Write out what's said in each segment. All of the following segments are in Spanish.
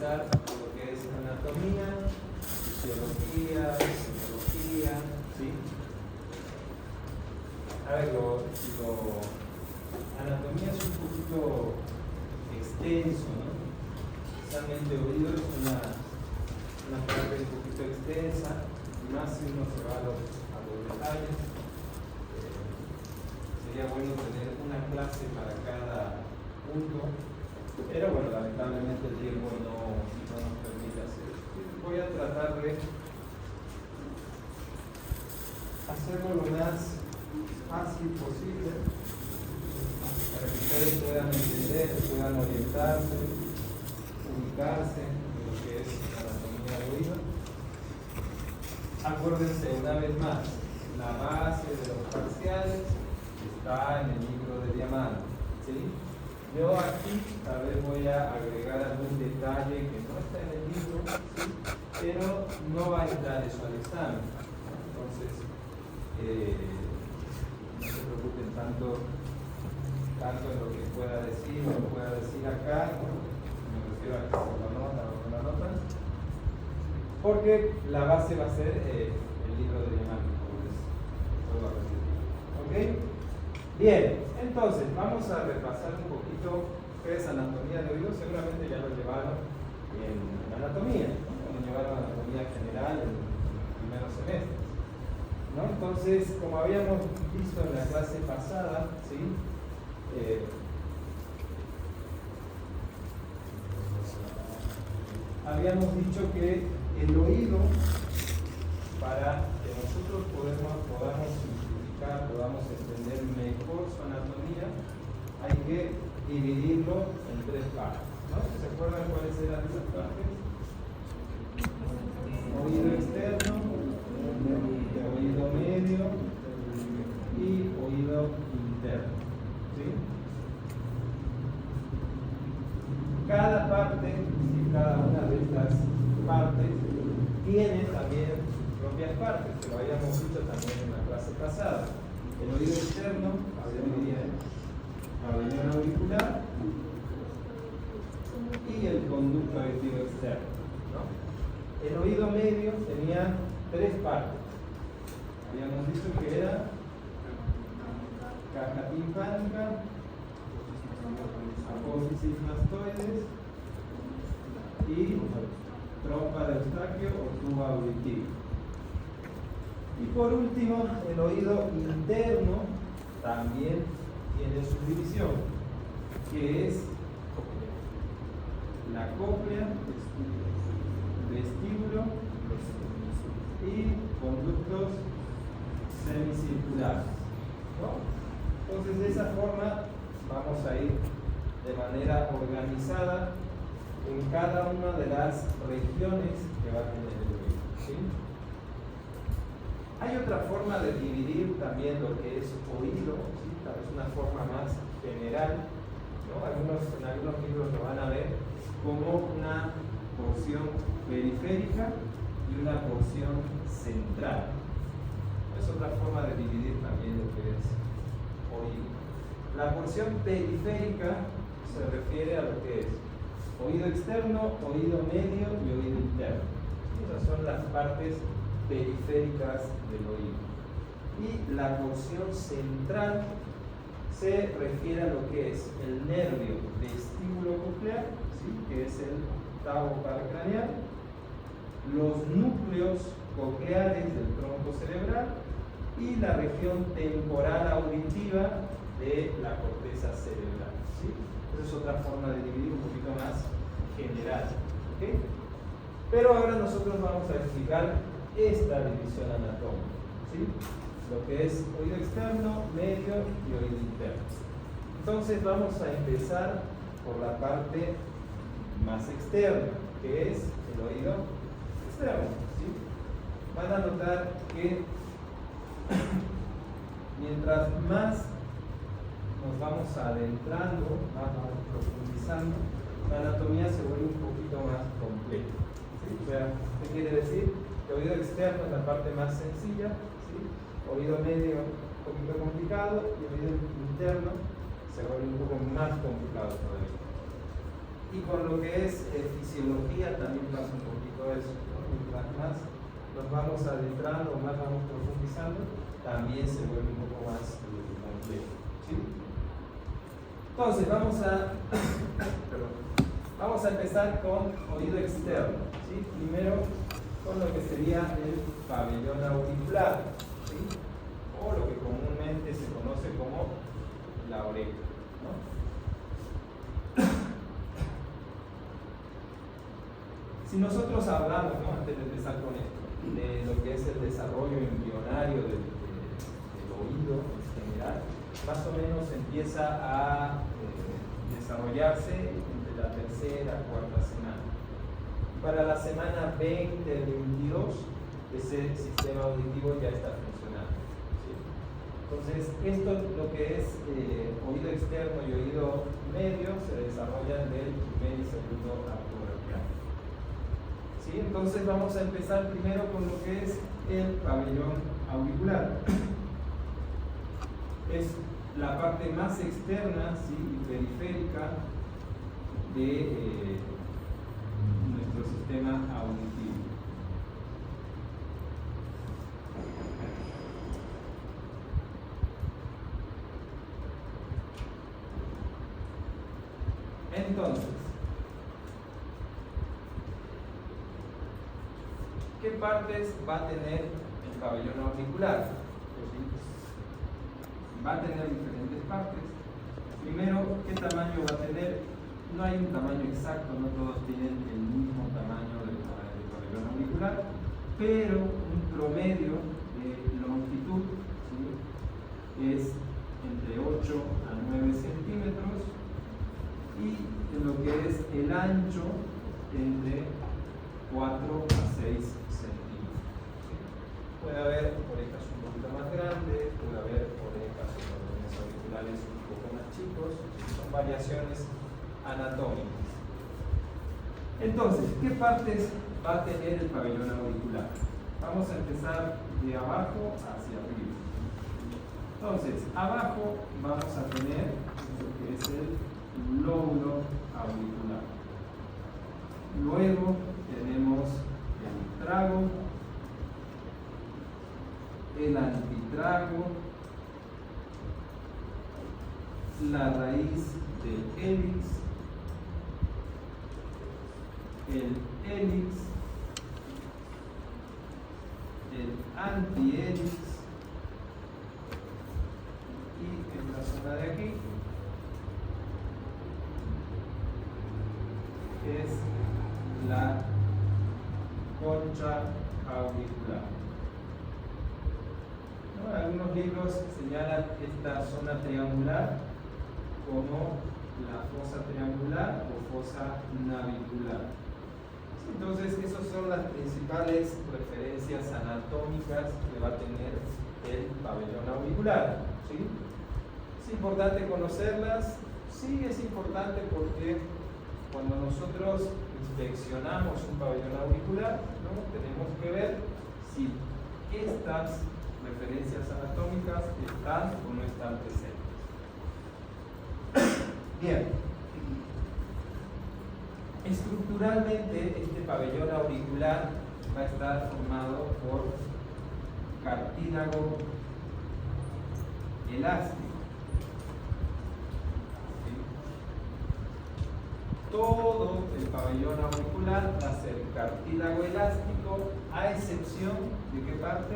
empezar con lo que es anatomía, fisiología, psicología, ¿sí? A ver, anatomía es un poquito extenso, ¿no? Especialmente oído es una parte un poquito extensa, y más si uno se va a los detalles. Sería bueno tener una clase para cada punto, pero bueno, lamentablemente el tiempo no nos permite hacer. Voy a tratar de hacerlo lo más fácil posible para que ustedes puedan entender, puedan orientarse, ubicarse en lo que es anatomía del oído. Acuérdense una vez más, la base de los parciales está en el libro de Diamant, ¿sí? Yo aquí tal vez voy a agregar algún detalle que no está en el libro, ¿sí? Pero no va a entrar eso al examen. Entonces, no se preocupen tanto en lo que pueda decir o no pueda decir acá, me refiero a que se lo nota o no la nota, porque la base va a ser el libro de Diamant, ¿ok? Bien, entonces vamos a repasar un poquito qué es anatomía de oído. Seguramente ya lo llevaron en anatomía, ¿no? Cuando llevaron anatomía general en los primeros semestres, ¿no? Entonces, como habíamos visto en la clase pasada, ¿sí? Habíamos dicho que el oído, para que nosotros podamos simplificar, podamos entender mejor su anatomía, hay que dividirlo en tres partes, ¿no? ¿Se acuerdan cuáles eran esas partes? Oído externo, oído medio y oído interno, ¿sí? Cada parte, y cada una de estas partes tiene también sus propias partes, que lo habíamos visto también en la clase pasada. El oído externo se dividía en pabellón auricular y el conducto auditivo externo, ¿no? El oído medio tenía tres partes. Habíamos dicho que era caja timpánica, apófisis mastoides y trompa de Eustaquio o tubo auditivo. Y por último, el oído interno también tiene su división, que es la cóclea, vestíbulo y conductos semicirculares, ¿no? Entonces, de esa forma vamos a ir de manera organizada en cada una de las regiones que va a tener el oído, ¿sí? Hay otra forma de dividir también lo que es oído, ¿sí? Tal vez una forma más general, ¿no? En algunos libros lo van a ver como una porción periférica y una porción central. Es otra forma de dividir también lo que es oído. La porción periférica se refiere a lo que es oído externo, oído medio y oído interno. Esas son las partes periféricas del oído. Y la porción central se refiere a lo que es el nervio vestíbulo coclear, ¿sí? Que es el octavo par craneal, los núcleos cocleares del tronco cerebral y la región temporal auditiva de la corteza cerebral, ¿sí? Esa es otra forma de dividir un poquito más general, ¿okay? Pero ahora nosotros vamos a explicar esta división anatómica, ¿sí? Lo que es oído externo, medio y oído interno. Entonces vamos a empezar por la parte más externa, que es el oído externo, ¿sí? Van a notar que mientras más nos vamos adentrando, más vamos profundizando, la anatomía se vuelve un poquito más completa, ¿sí? O sea, ¿qué quiere decir? Que oído externo es la parte más sencilla, ¿sí? Oído medio un poquito complicado y oído interno se vuelve un poco más complicado todavía. Y con lo que es fisiología también pasa un poquito eso, ¿no? Mientras más nos vamos adentrando, más vamos profundizando, también se vuelve un poco más complejo, ¿sí? Entonces vamos a empezar con oído externo, ¿sí? Primero con lo que sería el pabellón auricular, ¿sí? O lo que comúnmente se conoce como la oreja, ¿no? Si nosotros hablamos, ¿no? Antes de empezar con esto, de lo que es el desarrollo embrionario del oído en general, más o menos empieza a desarrollarse entre la tercera y cuarta semana. Para la semana 20 al 22, ese sistema auditivo ya está funcionando, ¿sí? Entonces, esto lo que es oído externo y oído medio se desarrollan del primer y segundo acto braquial. ¿Sí? Entonces vamos a empezar primero con lo que es el pabellón auricular. Es la parte más externa, ¿sí? Y periférica de nuestro sistema auditivo. Entonces, ¿qué partes va a tener el pabellón auricular? Pues sí, va a tener diferentes partes. Primero, ¿qué tamaño va a tener? No hay un tamaño exacto, no todos tienen el mismo tamaño del pabellón auricular, pero un promedio de longitud, ¿sí? Es entre 8 a 9 centímetros y en lo que es el ancho entre 4 a 6 centímetros. ¿Sí? Puede haber orejas un poquito más grandes, puede haber orejas o cordones auriculares un poco más chicos, son variaciones anatómicas. Entonces, ¿qué partes va a tener el pabellón auricular? Vamos a empezar de abajo hacia arriba. Entonces, abajo vamos a tener lo que es el lóbulo auricular. Luego tenemos el trago, el antitrago, la raíz del hélix, el hélix, el antihélix y en la zona de aquí es la concha auricular. ¿No? Algunos libros señalan esta zona triangular como la fosa triangular o fosa navicular. Entonces, esas son las principales referencias anatómicas que va a tener el pabellón auricular, ¿sí? ¿Es importante conocerlas? Sí, es importante porque cuando nosotros inspeccionamos un pabellón auricular, ¿no? Tenemos que ver si estas referencias anatómicas están o no están presentes. Bien. Estructuralmente, este pabellón auricular va a estar formado por cartílago elástico. ¿Sí? Todo el pabellón auricular va a ser cartílago elástico, a excepción de qué parte?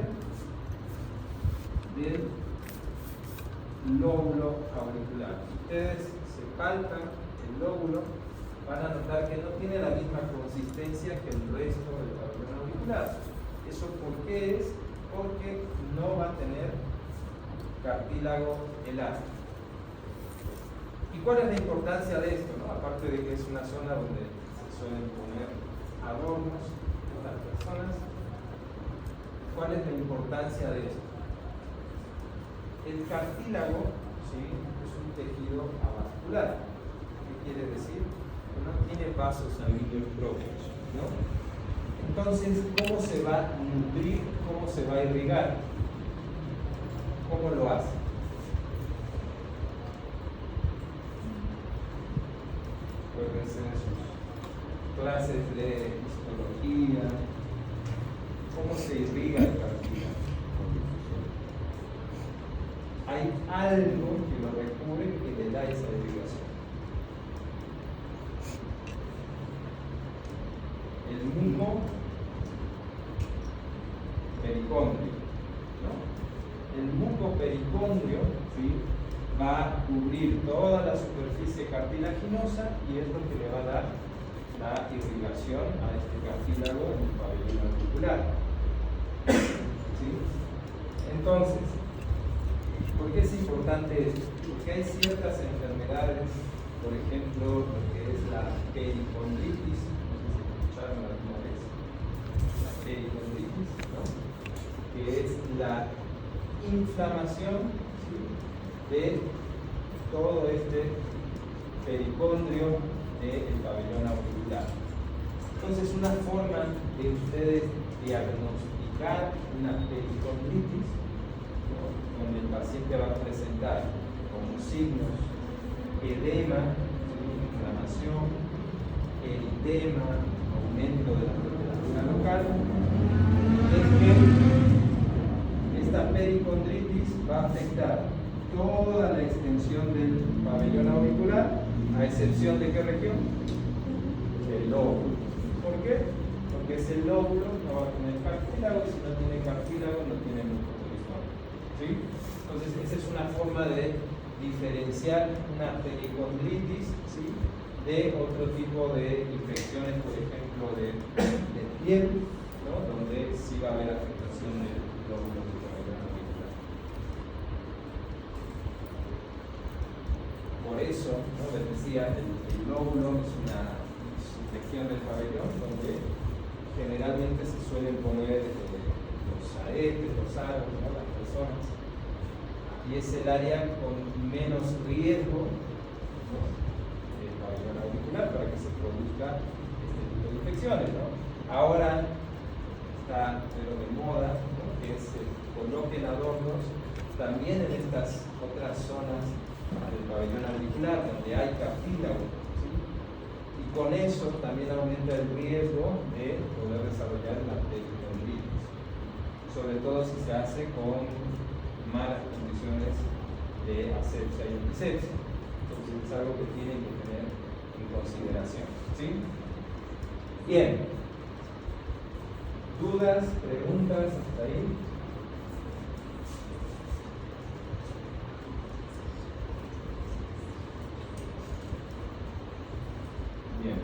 Del lóbulo auricular. Ustedes se palpan el lóbulo, van a notar que no tiene la misma consistencia que el resto del pabellón auricular. ¿Eso por qué es? Porque no va a tener cartílago elástico. ¿Y cuál es la importancia de esto? ¿No? Aparte de que es una zona donde se suelen poner adornos de las personas, ¿cuál es la importancia de esto? El cartílago, ¿sí? Es un tejido avascular. ¿Qué quiere decir? Que no tiene vasos sanguíneos propios, ¿no? Entonces, ¿cómo se va a nutrir? ¿Cómo se va a irrigar? ¿Cómo lo hace? Acuérdense de eso. clases de histología, cómo se irriga el cartílago. Hay algo que lo recubre que le da esa irrigación. El mismo pericondrio, ¿no? El muco pericondrio, ¿sí?, va a cubrir toda la superficie cartilaginosa y es lo que le va a dar la irrigación a este cartílago en el pabellón auricular. ¿Sí? Entonces, ¿por qué es importante esto? Porque hay ciertas enfermedades, por ejemplo, lo que es la pericondritis, no sé si escucharon alguna vez, la pericondritis, ¿no?, que es la inflamación, ¿sí?, de todo este pericondrio del pabellón auricular. Entonces, una forma de ustedes diagnosticar una pericondritis, ¿no?, donde el paciente va a presentar como signos edema, inflamación, eritema, aumento de la temperatura local, es que esta pericondritis va a afectar toda la extensión del pabellón auricular, a excepción de ¿qué región? El lóbulo. ¿Por qué? Porque ese lóbulo no va a tener cartílago, y si no tiene cartílago no tiene mucosa. ¿Sí? Entonces esa es una forma de diferenciar una pericondritis, ¿sí?, de otro tipo de infecciones, por ejemplo de piel, ¿no?, donde sí va a haber afectación del lóbulo del pabellón auricular. Por eso, ¿no?, les decía, el lóbulo es una infección del pabellón donde generalmente se suelen poner los aretes, los aros, ¿no?, las personas, y es el área con menos riesgo, ¿no?, del pabellón auricular para que se produzca este tipo de infecciones, ¿no? Ahora está, pero de moda, ¿no?, que se coloquen adornos también en estas otras zonas del pabellón auricular donde hay cartílago, ¿sí?, y con eso también aumenta el riesgo de poder desarrollar la pericondritis, sobre todo si se hace con malas condiciones de asepsia y antisepsia. Entonces es algo que tienen que tener en consideración, ¿sí? Bien, ¿dudas, preguntas hasta ahí? Bien.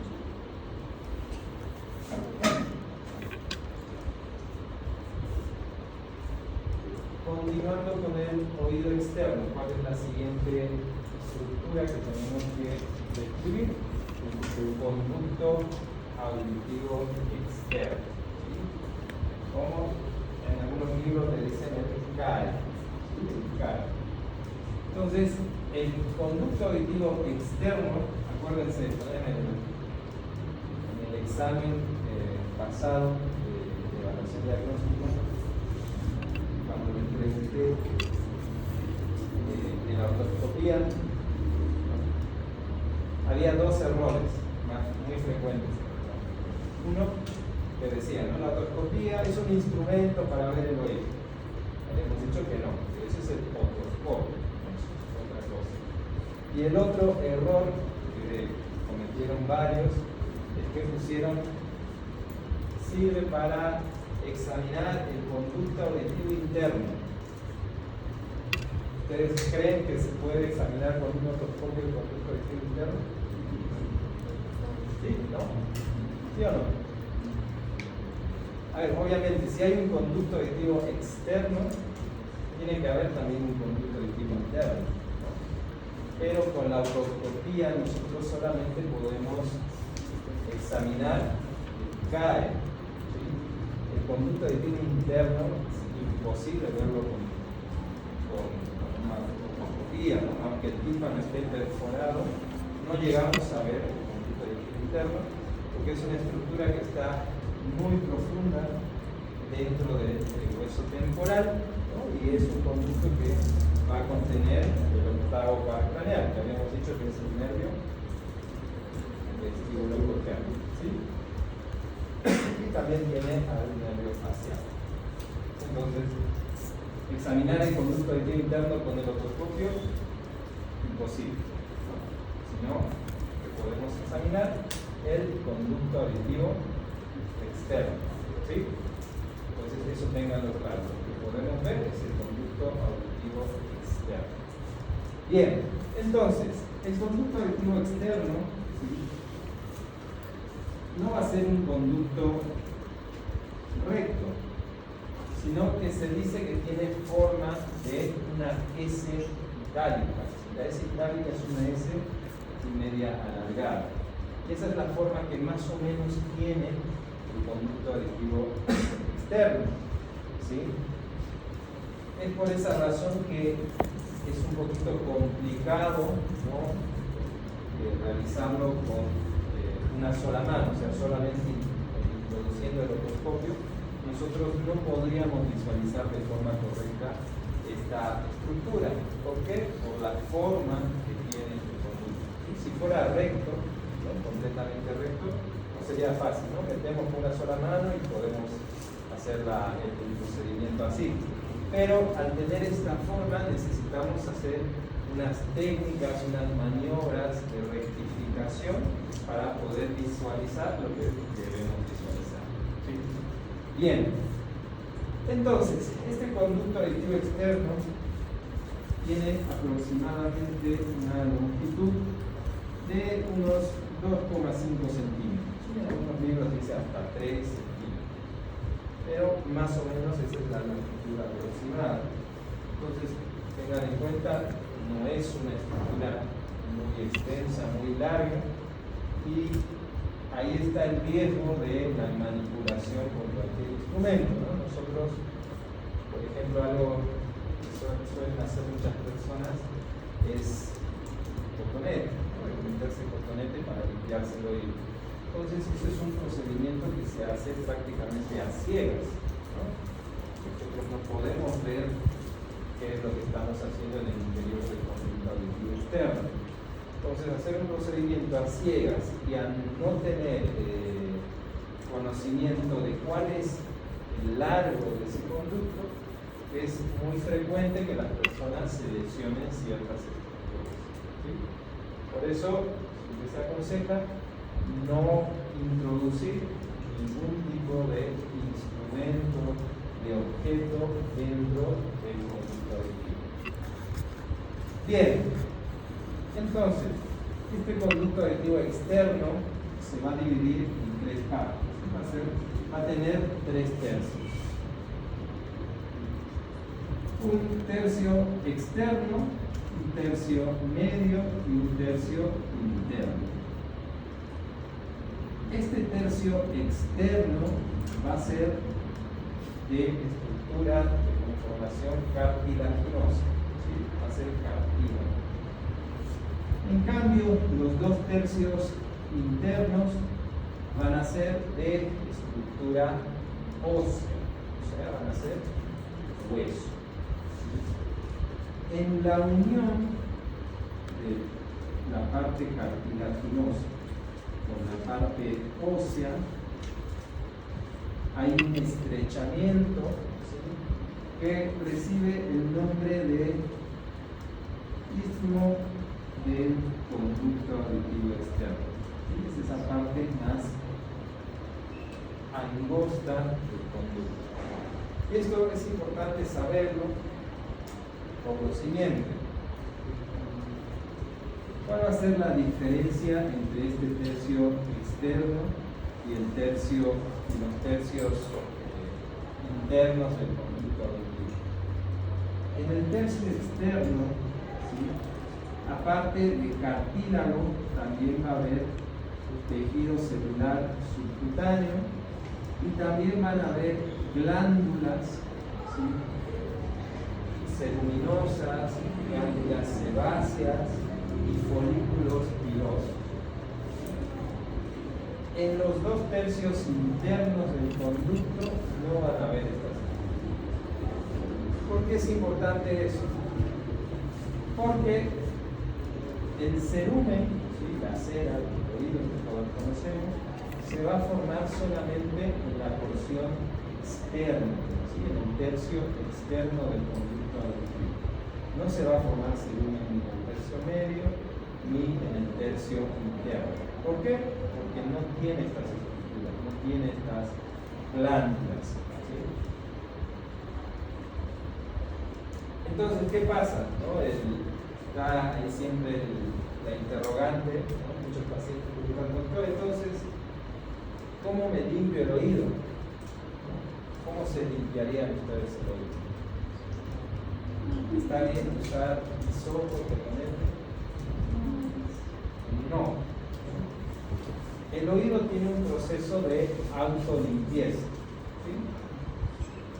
Continuando con el oído externo, ¿cuál es la siguiente estructura que tenemos que describir? Es el conducto auditivo externo, ¿sí?, como en algunos libros le dicen el CAE, ¿sí?, el CAE. Entonces, el conducto auditivo externo, acuérdense, ¿no?, en el examen pasado de evaluación diagnóstica, cuando les pregunté de la otoscopía, ¿no?, había dos errores muy frecuentes. Uno, que decía, ¿no?, la otoscopía es un instrumento para ver el oído. Hemos dicho que no, que ese es el otoscopio, ¿no?, es otra cosa. Y el otro error que cometieron varios es que pusieron sirve para examinar el conducto auditivo interno. ¿Ustedes creen que se puede examinar con un otoscopio el conducto auditivo interno? ¿Sí? ¿No? ¿Sí o no? A ver, obviamente, si hay un conducto auditivo externo, tiene que haber también un conducto auditivo interno, ¿no? Pero con la otoscopía nosotros solamente podemos examinar el CAE, ¿sí? El conducto auditivo interno es imposible verlo con una otoscopía, ¿no? Aunque el tímpano esté perforado, no llegamos a ver el conducto auditivo interno porque es una estructura que está muy profunda dentro del hueso temporal, ¿no?, y es un conducto que va a contener el octavo par craneal, que habíamos dicho que es el nervio vestibulocochlear, ¿sí? también tiene al nervio facial. Entonces, examinar el conducto auditivo interno con el otoscopio, imposible. Sino que podemos examinar el conducto auditivo externo. ¿Sí? Entonces, eso ténganlo claro. Lo que podemos ver es el conducto auditivo externo. Bien, entonces, el conducto auditivo externo, ¿sí?, no va a ser un conducto recto, sino que se dice que tiene forma de una S itálica. La S itálica es una S media alargada. Y esa es la forma que más o menos tiene el conducto auditivo externo. ¿Sí? Es por esa razón que es un poquito complicado, ¿no?, realizarlo con una sola mano, o sea, solamente introduciendo el otoscopio. Nosotros no podríamos visualizar de forma correcta esta estructura. ¿Por qué? Por la forma que tiene el conducto. Si fuera recto, ¿no?, completamente recto, no sería fácil, ¿no? Metemos una sola mano y podemos hacer el procedimiento así. Pero al tener esta forma necesitamos hacer unas técnicas, unas maniobras de rectificación para poder visualizar lo que debemos visualizar. ¿Sí? Bien, entonces, este conducto auditivo externo tiene aproximadamente una longitud de unos 2,5 centímetros. En algunos libros dice hasta 3 centímetros, pero más o menos esa es la longitud aproximada. Entonces, tengan en cuenta, no es una estructura muy extensa, muy larga, y ahí está el riesgo de la manipulación con cualquier instrumento, ¿no? Nosotros, por ejemplo, algo que suelen hacer muchas personas es cotonete, ¿no?, meterse cotonete para limpiarse el oído. Entonces, ese es un procedimiento que se hace prácticamente a ciegas, ¿no? Nosotros no podemos ver qué es lo que estamos haciendo en el interior del conducto auditivo externo. Entonces, hacer un procedimiento a ciegas y a no tener conocimiento de cuál es el largo de ese conducto, es muy frecuente que las personas se lesionen ciertas estructuras. ¿Sí? Por eso, se aconseja no introducir ningún tipo de instrumento, de objeto dentro del conducto auditivo. Bien, entonces, este conducto auditivo externo se va a dividir en 3 partes. Va a tener 3 tercios. Un tercio externo, un tercio medio y un tercio interno. Este tercio externo va a ser de estructura de conformación cartilaginosa, ¿sí? Va a ser cartílago. En cambio, los 2 tercios internos van a ser de estructura ósea, o sea, van a ser hueso. En la unión de la parte cartilaginosa con la parte ósea hay un estrechamiento, ¿sí?, que recibe el nombre de istmo del conducto auditivo externo. Es esa parte más angosta del conducto. Y esto es importante saberlo por lo siguiente. ¿Cuál va a ser la diferencia entre este tercio externo y los tercios internos del conducto auditivo? En el tercio externo, ¿sí?, aparte de cartílago, también va a haber tejido celular subcutáneo y también van a haber glándulas, ¿sí?, ceruminosas, glándulas sebáceas y folículos pilosos. En los 2 tercios internos del conducto no van a haber estas cosas. ¿Por qué es importante eso? Porque el cerumen, ¿sí?, la cera del oído que todos conocemos, se va a formar solamente en la porción externa, ¿sí? En el tercio externo del conducto auditivo. No se va a formar cerumen ni en el tercio medio ni en el tercio interno. ¿Por qué? Porque no tiene estas estructuras, no tiene estas glándulas, ¿sí? Entonces, ¿qué pasa? ¿No? Está ahí siempre la interrogante, ¿no? Muchos pacientes preguntan, doctor, entonces, ¿cómo me limpio el oído? ¿Cómo se limpiarían ustedes el oído? ¿Está bien usar hisopo, cotonete? No. El oído tiene un proceso de autolimpieza, ¿sí?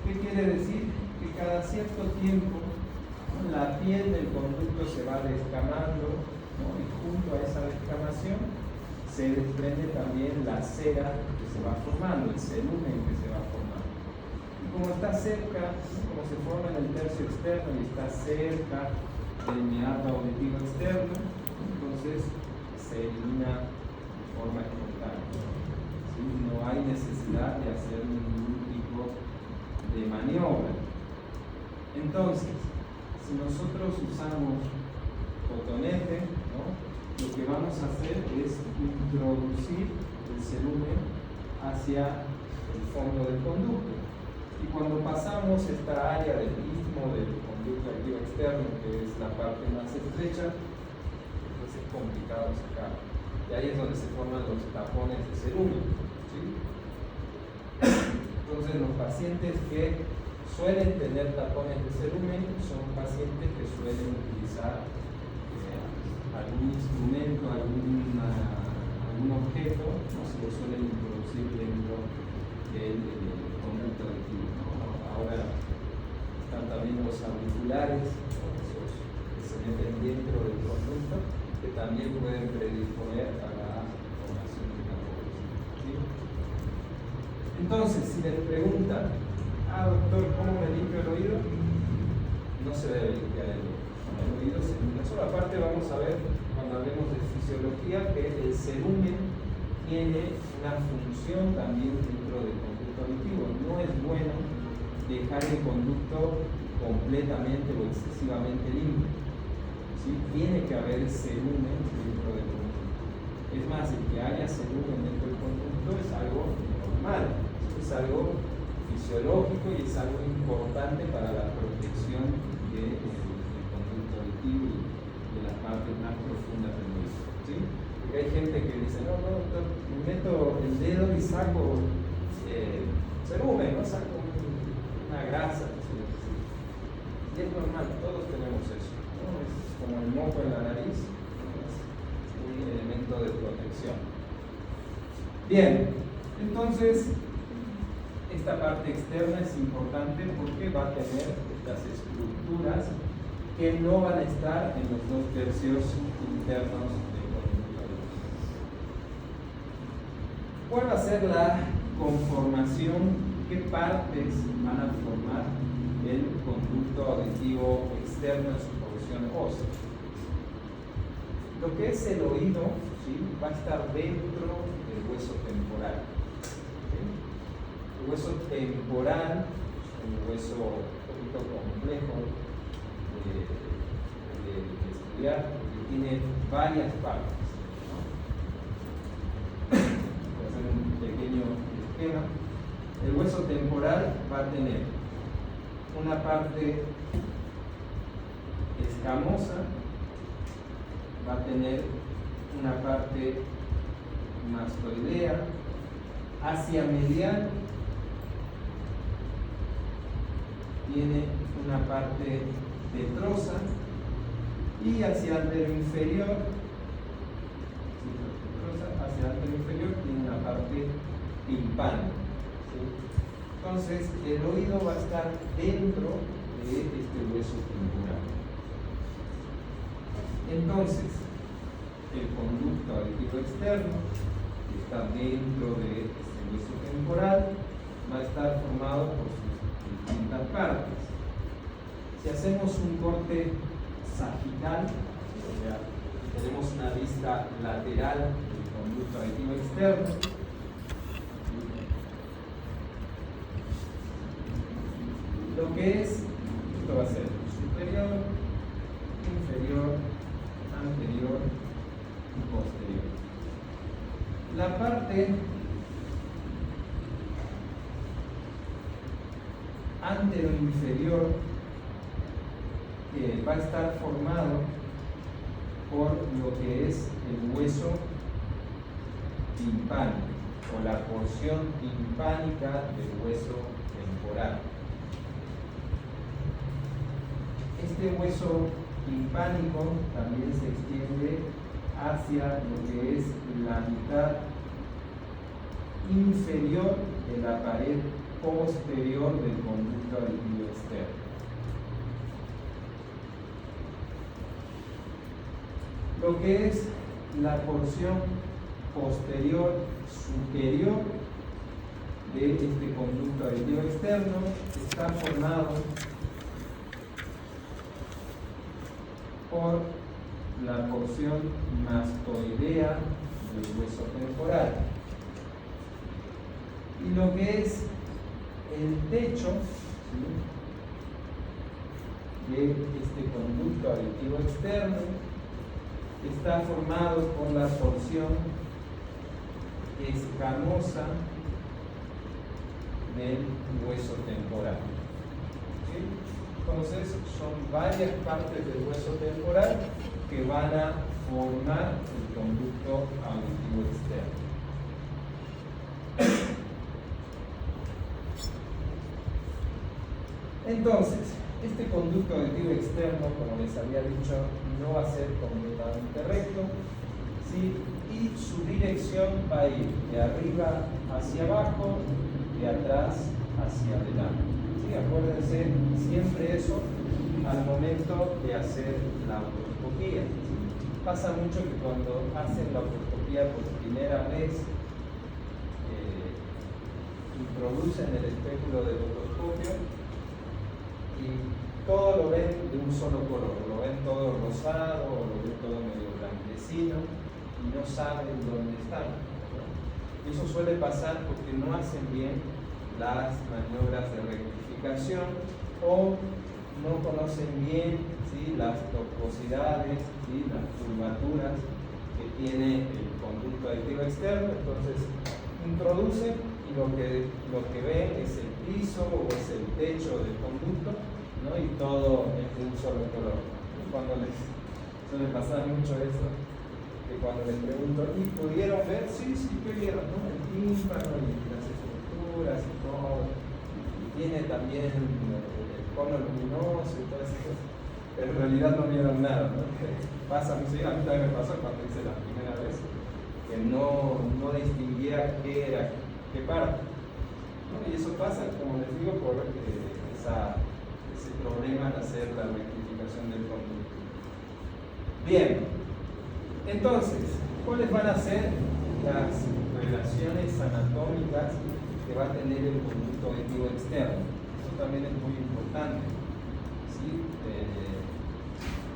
¿Qué quiere decir? Que cada cierto tiempo, ¿no?, la piel del conducto se va descamando, ¿no? Y junto a esa descamación se desprende también la cera que se va formando, el cerumen que se va formando. Y como está cerca, ¿no?, como se forma en el tercio externo y está cerca del meato auditivo externo, entonces se elimina de forma espontánea, ¿sí? No hay necesidad de hacer ningún tipo de maniobra. Entonces, si nosotros usamos cotonete, ¿no?, lo que vamos a hacer es introducir el cerumen hacia el fondo del conducto. Y cuando pasamos esta área del istmo del conducto auditivo externo, que es la parte más estrecha, entonces es complicado sacar. Y ahí es donde se forman los tapones de cerumen, ¿sí? Entonces los pacientes que suelen tener tapones de cerumen son pacientes que suelen utilizar algún instrumento, algún objeto, ¿no? Se lo suelen introducir dentro del conducto auditivo, ¿no? Ahora están también los auriculares, ¿no?, esos que se meten dentro del conducto, que también pueden predisponer a la formación de tapones, ¿sí? Entonces, si les preguntan, doctor, ¿cómo me limpio el oído? No se debe limpiar el oído se limpia solo. Aparte, vamos a ver cuando hablemos de fisiología que el cerumen tiene una función también dentro del conducto auditivo. No es bueno dejar el conducto completamente o excesivamente limpio, ¿sí? Tiene que haber cerumen dentro del conducto. Es más, el que haya cerumen dentro del conducto es algo normal, es algo fisiológico y es algo importante para la protección del conducto auditivo y de las partes más profundas del oído, ¿sí? Porque hay gente que dice, no, doctor, me meto el dedo y saco cerumen, ¿no? Saco una grasa, y es normal, todos tenemos eso, ¿no? Es como el moco en la nariz, ¿no? Es un elemento de protección. Bien, entonces esta parte externa es importante porque va a tener estas estructuras que no van a estar en los dos tercios internos del conducto auditivo. ¿Cuál va a ser la conformación? ¿Qué partes van a formar el conducto auditivo externo en su porción ósea? Lo que es el oído, ¿sí?, va a estar dentro del hueso temporal. El hueso temporal es un hueso un poquito complejo de estudiar, porque tiene varias partes, ¿no? Voy a hacer un pequeño esquema. El hueso temporal va a tener una parte escamosa, va a tener una parte mastoidea, hacia medial tiene una parte petrosa y hacia anteroinferior, tiene una parte timpánica, ¿sí? Entonces el oído va a estar dentro de este hueso temporal. Entonces el conducto auditivo externo, que está dentro de este hueso temporal, va a estar formado por sus distintas partes. Si hacemos un corte sagital, o sea, tenemos una vista lateral del conducto auditivo externo, lo que es, esto va a ser superior, inferior, anterior y posterior. La parte anteroinferior va a estar formado por lo que es el hueso timpánico o la porción timpánica del hueso temporal. Este hueso timpánico también se extiende hacia lo que es la mitad inferior de la pared posterior del conducto auditivo externo. Lo que es la porción posterior superior de este conducto auditivo externo está formado por la porción mastoidea del hueso temporal. Y lo que es el techo, ¿sí?, de este conducto auditivo externo está formado por la porción escamosa del hueso temporal. ¿Sí? Entonces, son varias partes del hueso temporal que van a formar el conducto auditivo externo. Entonces, este conducto auditivo externo, como les había dicho, no va a ser completamente recto, ¿sí?, y su dirección va a ir de arriba hacia abajo, de atrás hacia adelante. ¿Sí? Acuérdense siempre eso al momento de hacer la otoscopía. Pasa mucho que cuando hacen la otoscopía por primera vez, introducen el espéculo del otoscopio y todo lo ven de un solo color, lo ven todo rosado o lo ven todo medio blanquecino y no saben dónde están, ¿no? Eso suele pasar porque no hacen bien las maniobras de rectificación o no conocen bien, ¿sí?, las tortuosidades, ¿sí?, las curvaturas que tiene el conducto auditivo externo. Entonces introducen y lo que ven es el piso o es el techo del conducto, ¿no?, y todo es de un solo color. Cuando les suele pasar mucho eso, que cuando les pregunto, ¿y pudieron ver? Sí, ¿qué vieron? ¿No? El tímpano y las estructuras y todo. Y tiene también el cono luminoso y todas esas cosas. Pero en realidad no vieron nada, ¿no? Pasa, sí, a mí también me pasó cuando hice la primera vez, que no distinguía qué era, qué parte. ¿No? Y eso pasa, como les digo, por ese problema de hacer la rectificación del conducto. Bien. Entonces, ¿cuáles van a ser las relaciones anatómicas que va a tener el conducto auditivo externo? Eso también es muy importante, ¿sí?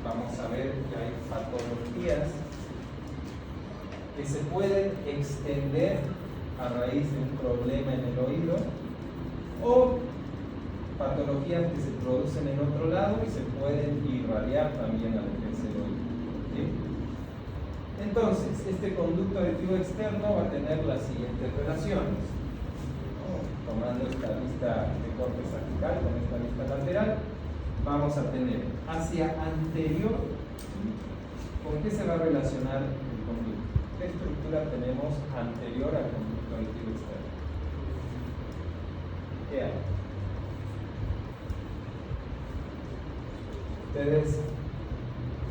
Vamos a ver que hay patologías que se pueden extender a raíz de un problema en el oído o patologías que se producen en otro lado y se pueden irradiar también a lo que es el oído, ¿sí? Entonces, este conducto auditivo externo va a tener las siguientes relaciones, ¿no? Tomando esta vista de corte sagital con esta vista lateral, vamos a tener hacia anterior, ¿sí?, ¿con qué se va a relacionar el conducto? ¿Qué estructura tenemos anterior al conducto auditivo externo? ¿Qué hay? Ustedes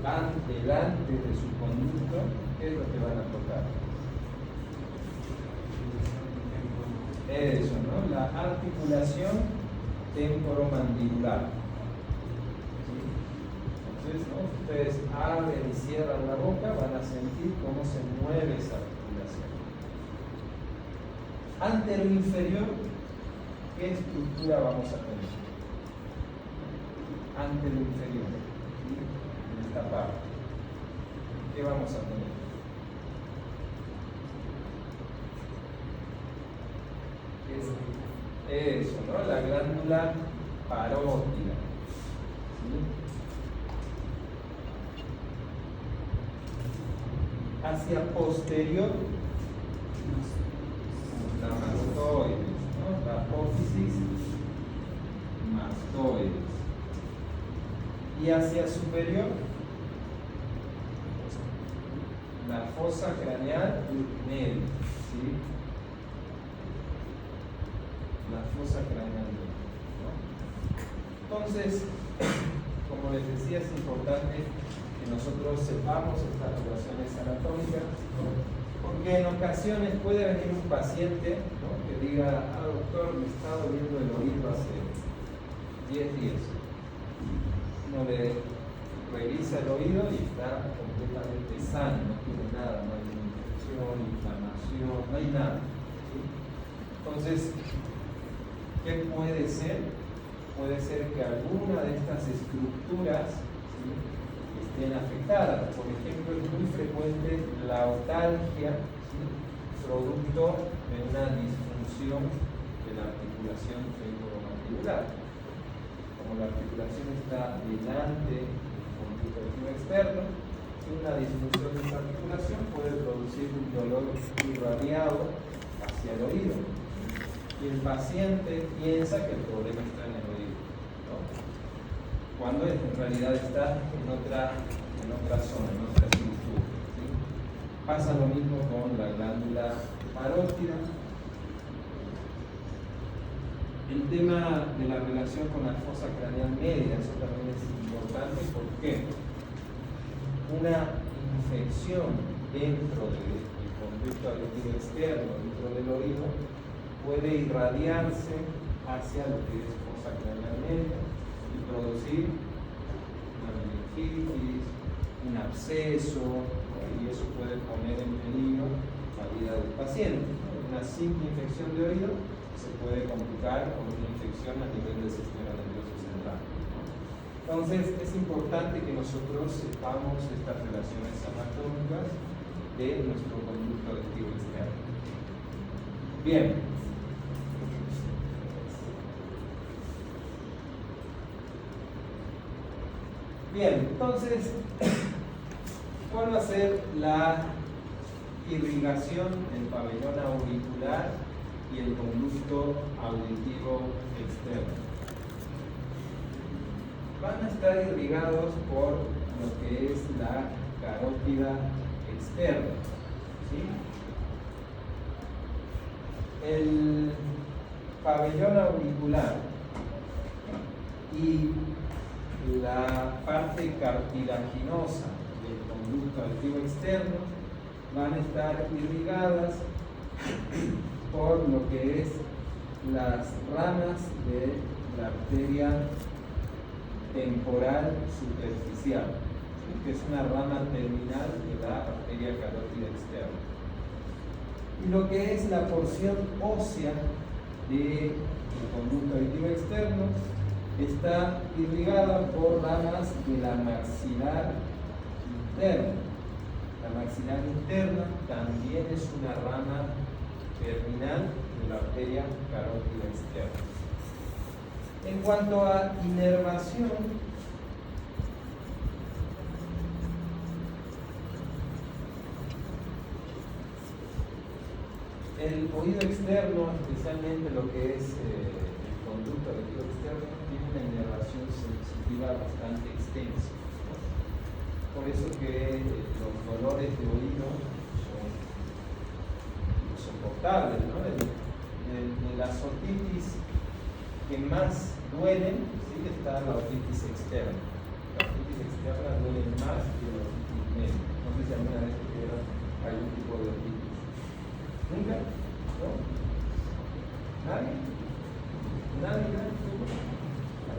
van delante de su conducto, ¿qué es lo que van a tocar? Eso, ¿no? La articulación temporomandibular. ¿Sí? Entonces, ¿no?, ustedes abren y cierran la boca, van a sentir cómo se mueve esa articulación. Anteroinferior, ¿qué estructura vamos a tener? Anteroinferior, ¿sí?, en esta parte. ¿Qué vamos a tener? Eso, ¿no? La glándula parótida. ¿Sí? Hacia posterior, la mastoides, ¿no? La apófisis, mastoides. Y hacia superior, la fosa craneal media. ¿Sí? La fosa craneal media, ¿no? Entonces, como les decía, es importante que nosotros sepamos estas relaciones anatómicas, porque en ocasiones puede venir un paciente, ¿no?, que diga: ah, doctor, me está doliendo el oído hace 10 días. Uno le revisa el oído y está completamente sano, no tiene nada, no hay infección, inflamación, no hay nada. ¿Sí? Entonces, ¿qué puede ser? Puede ser que alguna de estas estructuras, ¿sí?, estén afectadas. Por ejemplo, es muy frecuente la otalgia, ¿sí?, producto de una disfunción de la articulación temporomandibular. Como la articulación está delante del conducto externo, una disfunción de esta articulación puede producir un dolor irradiado hacia el oído. Y el paciente piensa que el problema está en el oído, ¿no?, cuando en realidad está en otra zona, en otra estructura. ¿Sí? Pasa lo mismo con la glándula parótida. El tema de la relación con la fosa craneal media, eso también es importante. ¿Por qué? Una infección dentro del conducto auditivo externo, dentro del oído, puede irradiarse hacia lo que es fosa craneal media y producir una meningitis, un absceso, y eso puede poner en peligro la vida del paciente. Una simple infección de oído se puede complicar con una infección a nivel del sistema nervioso central. Entonces, es importante que nosotros sepamos estas relaciones anatómicas de nuestro conducto auditivo externo. Bien. Bien, entonces, ¿cuál va a ser la irrigación del pabellón auricular y el conducto auditivo externo? Van a estar irrigados por lo que es la carótida externa. ¿Sí? El pabellón auricular y la parte cartilaginosa del conducto auditivo externo van a estar irrigadas por lo que es las ramas de la arteria temporal superficial, ¿sí?, que es una rama terminal de la arteria carótida externa. Y lo que es la porción ósea del conducto auditivo externo está irrigada por ramas de la maxilar interna. La maxilar interna también es una rama terminal de la arteria carótida externa. En cuanto a inervación, el oído externo, especialmente lo que es el conducto auditivo externo, tiene una inervación sensitiva bastante extensa, ¿no? Por eso que los dolores de oído son insoportables, ¿no? De las otitis que más duelen, ¿sí?, está la otitis externa. La otitis externa duele más que la otitis media. No sé si alguna vez tuvieron algún tipo de otitis. ¿Nunca? ¿No? ¿Nadie? ¿Nadie?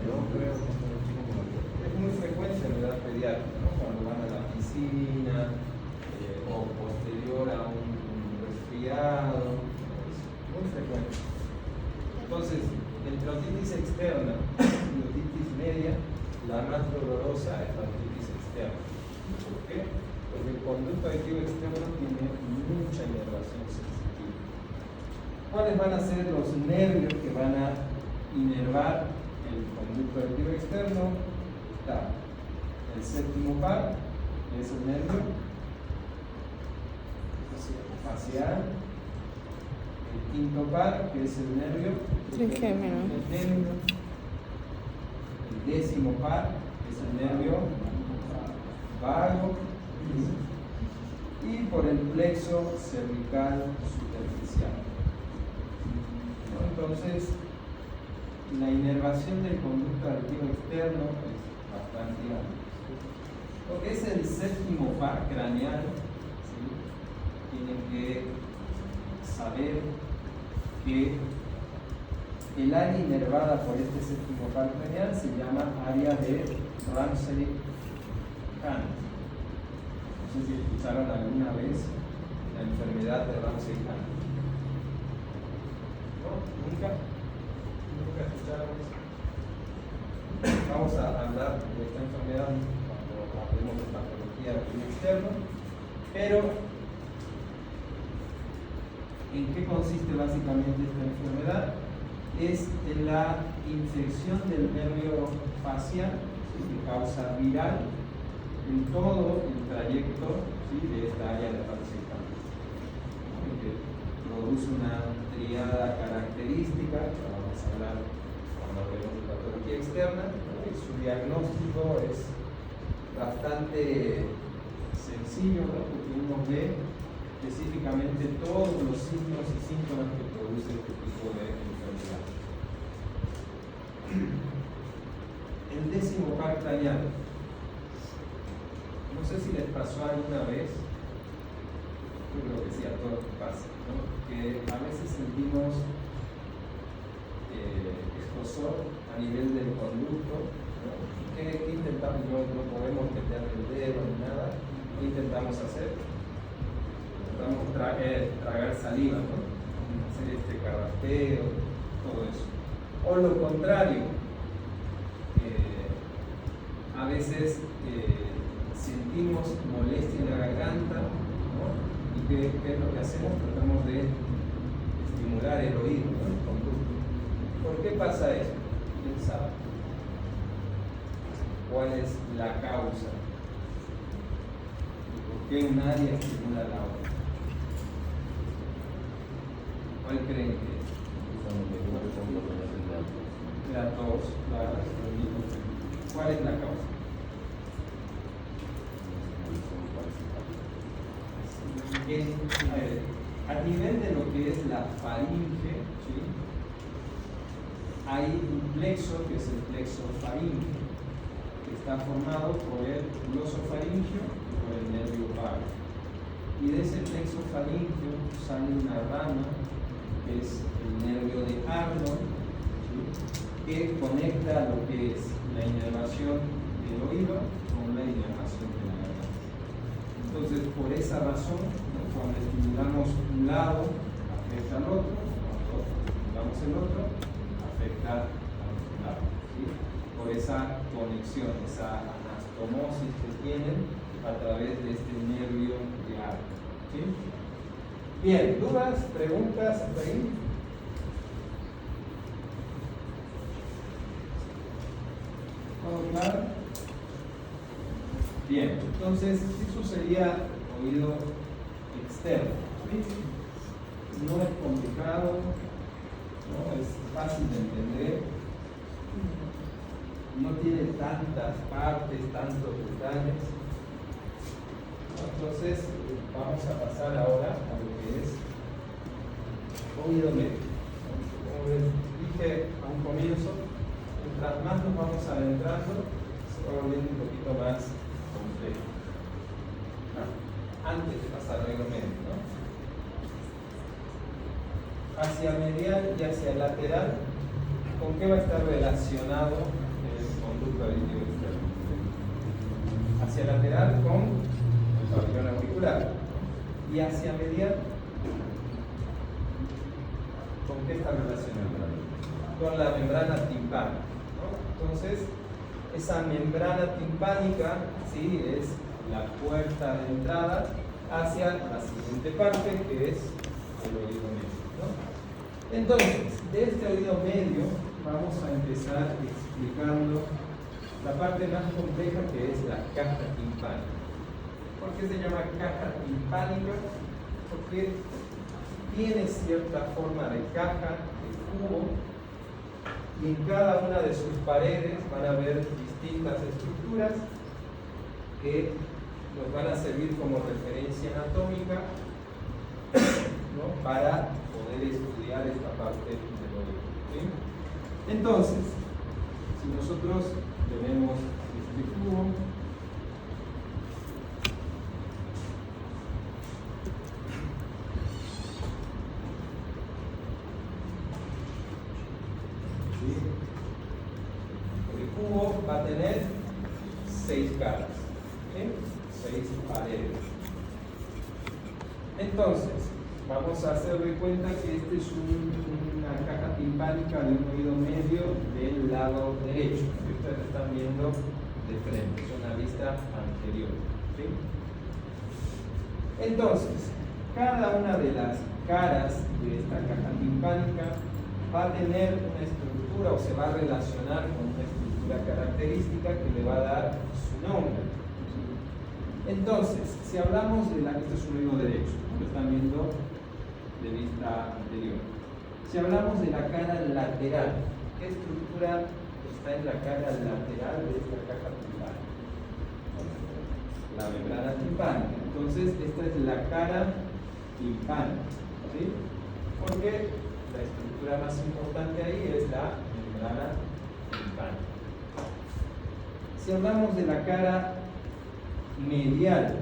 Yo creo que es muy frecuente en la edad pediátrica, ¿no?, cuando van a la piscina o posterior a un resfriado. Es muy frecuente. Entonces, entre otitis externa y otitis media, la más dolorosa es la otitis externa. ¿Por qué? Porque el conducto auditivo externo tiene mucha inervación sensitiva. ¿Cuáles van a ser los nervios que van a inervar el conducto auditivo externo está el séptimo par, que es el nervio facial, el quinto par, que es el nervio trigémino, el décimo par, que es el nervio vago, y por el plexo cervical superficial. ¿No? Entonces, la inervación del conducto auditivo externo es bastante amplia. Lo que es el séptimo par craneal, ¿sí? Tienen que saber que el área inervada por este séptimo par craneal se llama área de Ramsay-Hunt. No sé si escucharon alguna vez la enfermedad de Ramsay-Hunt. ¿No? ¿Nunca? ¿Nunca escucharon eso? Vamos a hablar de esta enfermedad cuando hablemos de patología externa, pero ¿en qué consiste básicamente esta enfermedad? Es en la infección del nervio facial, ¿sí? Que causa viral en todo el trayecto, ¿sí? De esta área de Ramsay-Hunt, ¿no? Que produce una triada característica, que vamos a hablar cuando hablemos de patología externa, ¿no? Y su diagnóstico es bastante sencillo, ¿no? Porque uno ve específicamente todos los signos y síntomas que produce este tipo de enfermedad. El décimo par craneal. No sé si les pasó alguna vez, yo creo que sí, a todos nos pasa, ¿no? Que a veces sentimos escozor a nivel del conducto, ¿no? ¿Qué intentamos? No podemos meter el dedo ni nada. ¿Qué intentamos hacer? Intentamos tragar saliva, ¿no? Hacer este carraspeo, todo eso. O lo contrario, a veces sentimos molestia en la garganta, ¿no? ¿Y qué es lo que hacemos? Tratamos de estimular el oído, ¿no? El conducto. ¿Por qué pasa eso? ¿Quién sabe? ¿Cuál es la causa? ¿Y por qué un área estimula la otra? ¿Cuál creen que es? La tos, claro, es lo mismo. ¿Cuál es la causa? A nivel de lo que es la faringe, ¿sí? Hay un plexo que es el plexo faríngeo, que está formado por el glosofaringio y por el nervio vago. Y de ese plexo faríngeo sale una rama que es el nervio de Arnold, ¿sí? Que conecta lo que es la inervación del oído con la inervación de la garganta. Entonces, por esa razón, ¿no? Cuando estimulamos un lado, afecta al otro, cuando estimulamos el otro, afecta al otro lado, ¿sí? Por esa conexión, esa anastomosis que tienen a través de este nervio de Arnold, ¿sí? Bien, ¿dudas, preguntas hasta ahí? ¿Todo claro? Bien, entonces eso sería oído externo, ¿sí? No es complicado, ¿no? Es fácil de entender, no tiene tantas partes, tantos detalles. Entonces vamos a pasar ahora a lo que es oído medio. Como les dije a un comienzo, mientras más nos vamos adentrando, se va volviendo un poquito más complejo. Antes de pasar al oído medio, ¿no? Hacia medial y hacia lateral, ¿con qué va a estar relacionado el conducto auditivo externo? Hacia lateral con el pabellón auricular. Y hacia medial, ¿con qué está relacionado? Con la membrana timpánica, ¿no? Entonces, esa membrana timpánica, ¿sí? Es la puerta de entrada hacia la siguiente parte, que es el oído medio, ¿no? Entonces, de este oído medio, vamos a empezar explicando la parte más compleja, que es la caja timpánica. ¿Por qué se llama caja timpánica? Porque tiene cierta forma de caja, de cubo, y en cada una de sus paredes van a haber distintas estructuras que nos van a servir como referencia anatómica, ¿no?, para poder estudiar esta parte del oído, ¿sí? Entonces, si nosotros tenemos este cubo, ¿sí?, el cubo va a tener 6 caras, ¿sí?, 6 paredes. Entonces, vamos a hacer de cuenta que este es una caja timpánica de un oído medio del lado derecho, que ustedes están viendo de frente, es una vista anterior, ¿sí? Entonces, cada una de las caras de esta caja timpánica va a tener una estructura, o se va a relacionar con una estructura característica que le va a dar su nombre. Entonces, si hablamos de este es un oído derecho, lo están viendo de vista anterior. Si hablamos de la cara lateral, ¿qué estructura está en la cara lateral de esta caja timpánica? La membrana timpánica. Entonces, esta es la cara timpánica, ¿sí? Porque la estructura más importante ahí es la membrana timpánica. Si hablamos de la cara medial,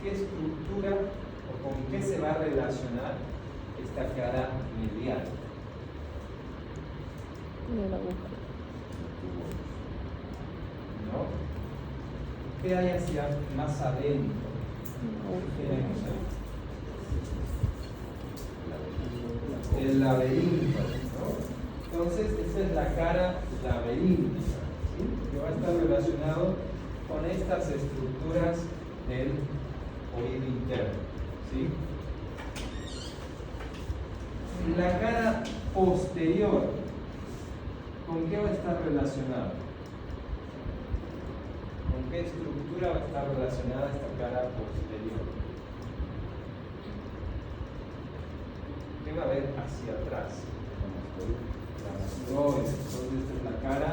¿qué estructura o con qué se va a relacionar esta cara medial? ¿No? ¿Qué hay hacia más adentro? ¿Qué tenemos ahí? El laberinto, ¿no? Entonces, esta es la cara laberíntica, ¿sí?, que va a estar relacionado con estas estructuras del oído interno, ¿sí? La cara posterior, ¿con qué va a estar relacionada? ¿Con qué estructura va a estar relacionada esta cara posterior? ¿Qué va a haber hacia atrás? La mastoide. Entonces, esta es la cara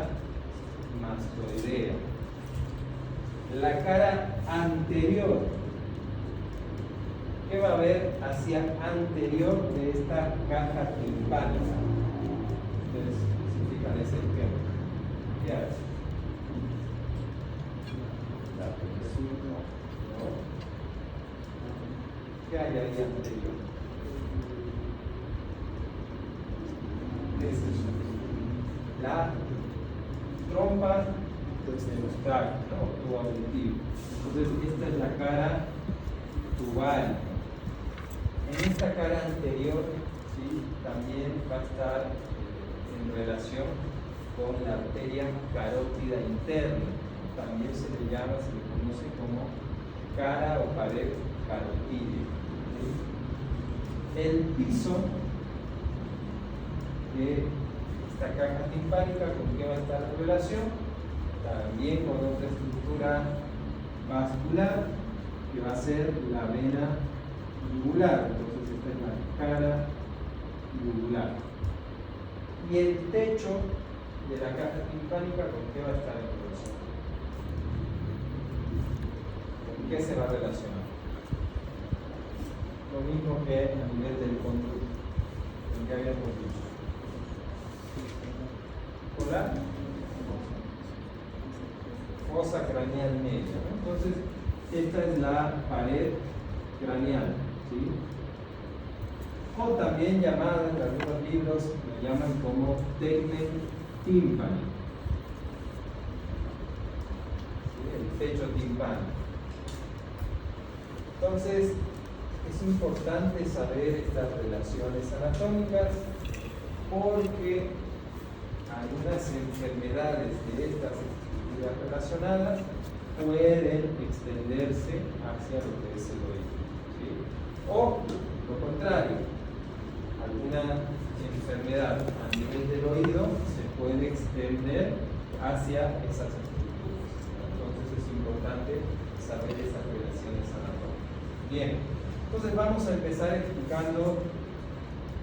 mastoidea. La cara anterior, ¿qué va a haber hacia anterior de esta caja timpánica? Ustedes se fijan ese ejemplo. ¿Qué hay? ¿Qué hay ahí anterior? La trompa tubal, ¿no?, tubo auditivo. Entonces, esta es la cara tubal. En esta cara anterior, ¿sí?, también va a estar en relación con la arteria carótida interna. También se le llama, se le conoce como cara o pared carotídea, ¿sí? El piso de esta caja timpánica, ¿con qué va a estar en relación? También con otra estructura vascular, que va a ser la vena yugular. Entonces, esta es la cara yugular. Y el techo de la caja timpánica, ¿con qué va a estar en relación? ¿Con qué se va a relacionar? Lo mismo que a nivel del conducto, en que habíamos dicho. Con la fosa craneal media, ¿no? Entonces, esta es la pared craneal, ¿sí? O también llamada, en algunos libros lo llaman como tegmen tímpano, ¿sí?, el techo timpánico. Entonces, es importante saber estas relaciones anatómicas porque algunas enfermedades de estas estructuras relacionadas pueden extenderse hacia lo que es el oído, ¿sí? O lo contrario, alguna enfermedad a nivel del del oído se puede extender hacia esas estructuras. Entonces es importante saber esas relaciones anatómicas. Bien, entonces vamos a empezar explicando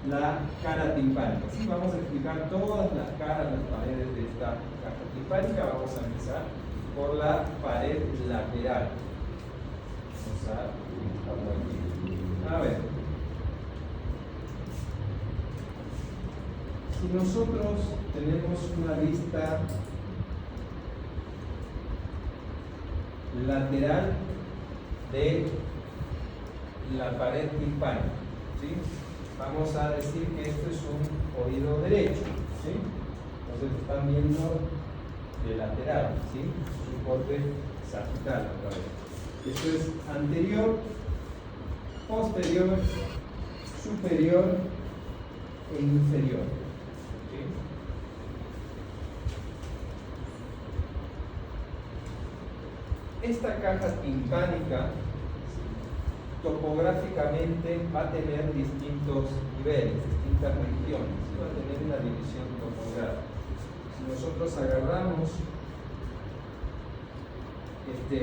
la cara timpánica. ¿Sí? Vamos a explicar todas las caras, las paredes de esta caja timpánica. Vamos a empezar por la pared lateral. Vamos a ubicarlo aquí. A ver. Si nosotros tenemos una vista lateral de la pared timpánica, ¿sí? Vamos a decir que esto es un oído derecho, ¿sí? Entonces están viendo de lateral, ¿sí? Es un corte sagital otra vez. Esto es anterior, posterior, superior e inferior. ¿Sí? Esta caja timpánica topográficamente va a tener distintos niveles, distintas regiones, va a tener una división topográfica. Si nosotros agarramos este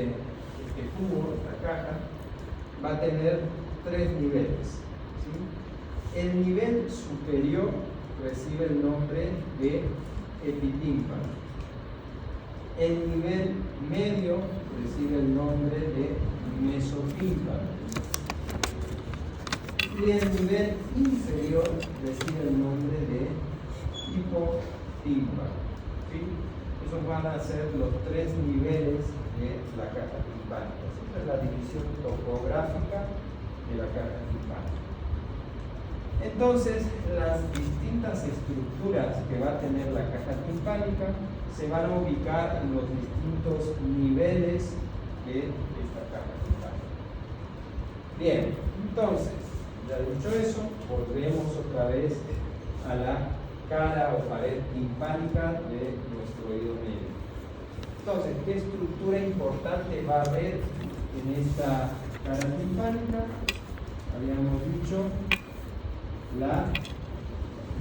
cubo, esta caja, va a tener tres niveles. ¿Sí? El nivel superior recibe el nombre de epitímpano. El nivel medio recibe el nombre de mesotímpano. Y el nivel inferior recibe el nombre de hipotímpano. ¿Sí? Esos van a ser los tres niveles de la caja timpánica. Esta es la división topográfica de la caja timpánica. Entonces, las distintas estructuras que va a tener la caja timpánica se van a ubicar en los distintos niveles de esta caja timpánica. Bien, entonces, ya dicho eso, volvemos otra vez a la cara o pared timpánica de nuestro oído medio. Entonces, ¿qué estructura importante va a haber en esta cara timpánica? Habíamos dicho la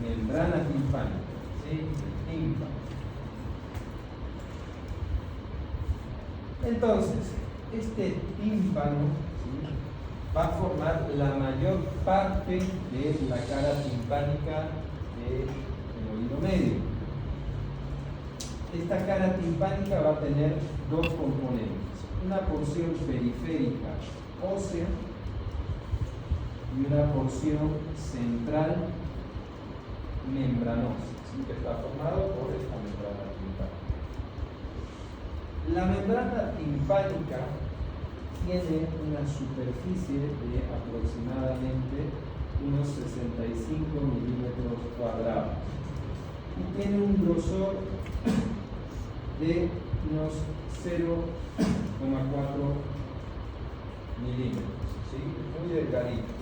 membrana timpánica, ¿sí? Tímpano. Entonces, este tímpano, ¿sí?, va a formar la mayor parte de la cara timpánica del oído medio. Esta cara timpánica va a tener dos componentes: una porción periférica ósea y una porción central membranosa, ¿sí?, que está formado por esta membrana timpánica. La membrana timpánica tiene una superficie de aproximadamente unos 65 milímetros cuadrados y tiene un grosor de unos 0,4 milímetros, ¿sí? Muy delgadito.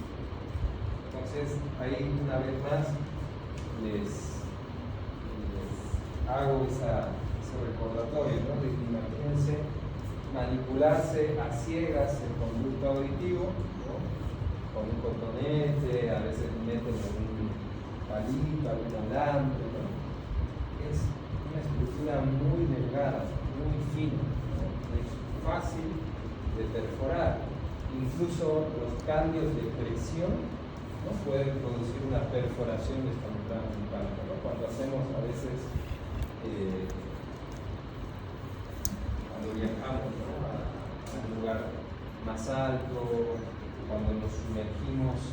Entonces, ahí una vez más les hago ese recordatorio, ¿no? De que imagínense manipularse a ciegas el conducto auditivo, ¿no?, con un cotonete, a veces meten algún palito, algún alambre, ¿no? Es una estructura muy delgada, muy fina, ¿no? Es fácil de perforar. Incluso los cambios de presión, ¿no?, pueden producir una perforación de esta membrana timpánica, ¿no? Cuando hacemos a veces cuando viajamos, ¿no?, a un lugar más alto, cuando nos sumergimos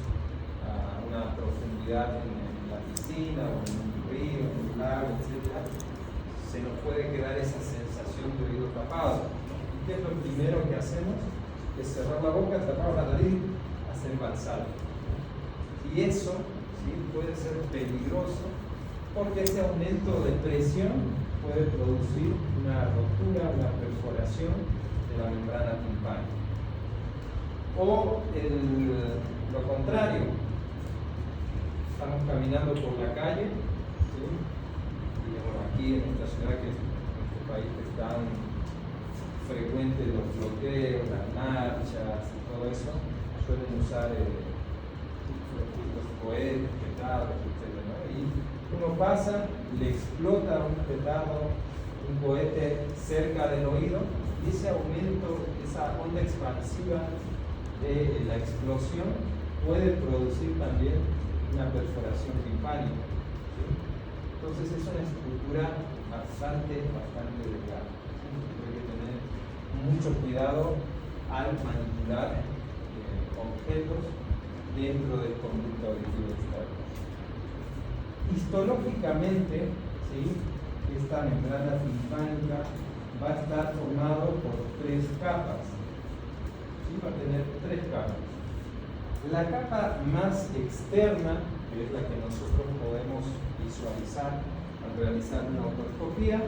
a una profundidad en la piscina o en un río, en un lago, etc., se nos puede quedar esa sensación de oído tapado. ¿Y qué es lo primero que hacemos? Es cerrar la boca, tapar la nariz, hacer valsalva. Y eso, ¿sí?, puede ser peligroso porque ese aumento de presión puede producir una rotura, una perforación de la membrana timpánica. O lo contrario, estamos caminando por la calle, ¿sí?, digamos aquí en esta ciudad, que en este país que es tan frecuente los bloqueos, las marchas y todo eso, suelen usar los cohetes, petardos, etc., ¿no? Y Uno pasa, le explota un petardo, un cohete cerca del oído, y ese aumento, esa onda expansiva de la explosión puede producir también una perforación timpánica. ¿Sí? Entonces es una estructura bastante delgada. ¿Sí? Hay que tener mucho cuidado al manipular objetos dentro del conducto auditivo externo. Histológicamente, ¿sí?, esta membrana timpánica va a estar formado por 3 capas. ¿Sí? Va a tener 3 capas. La capa más externa, que es la que nosotros podemos visualizar al realizar una otoscopía,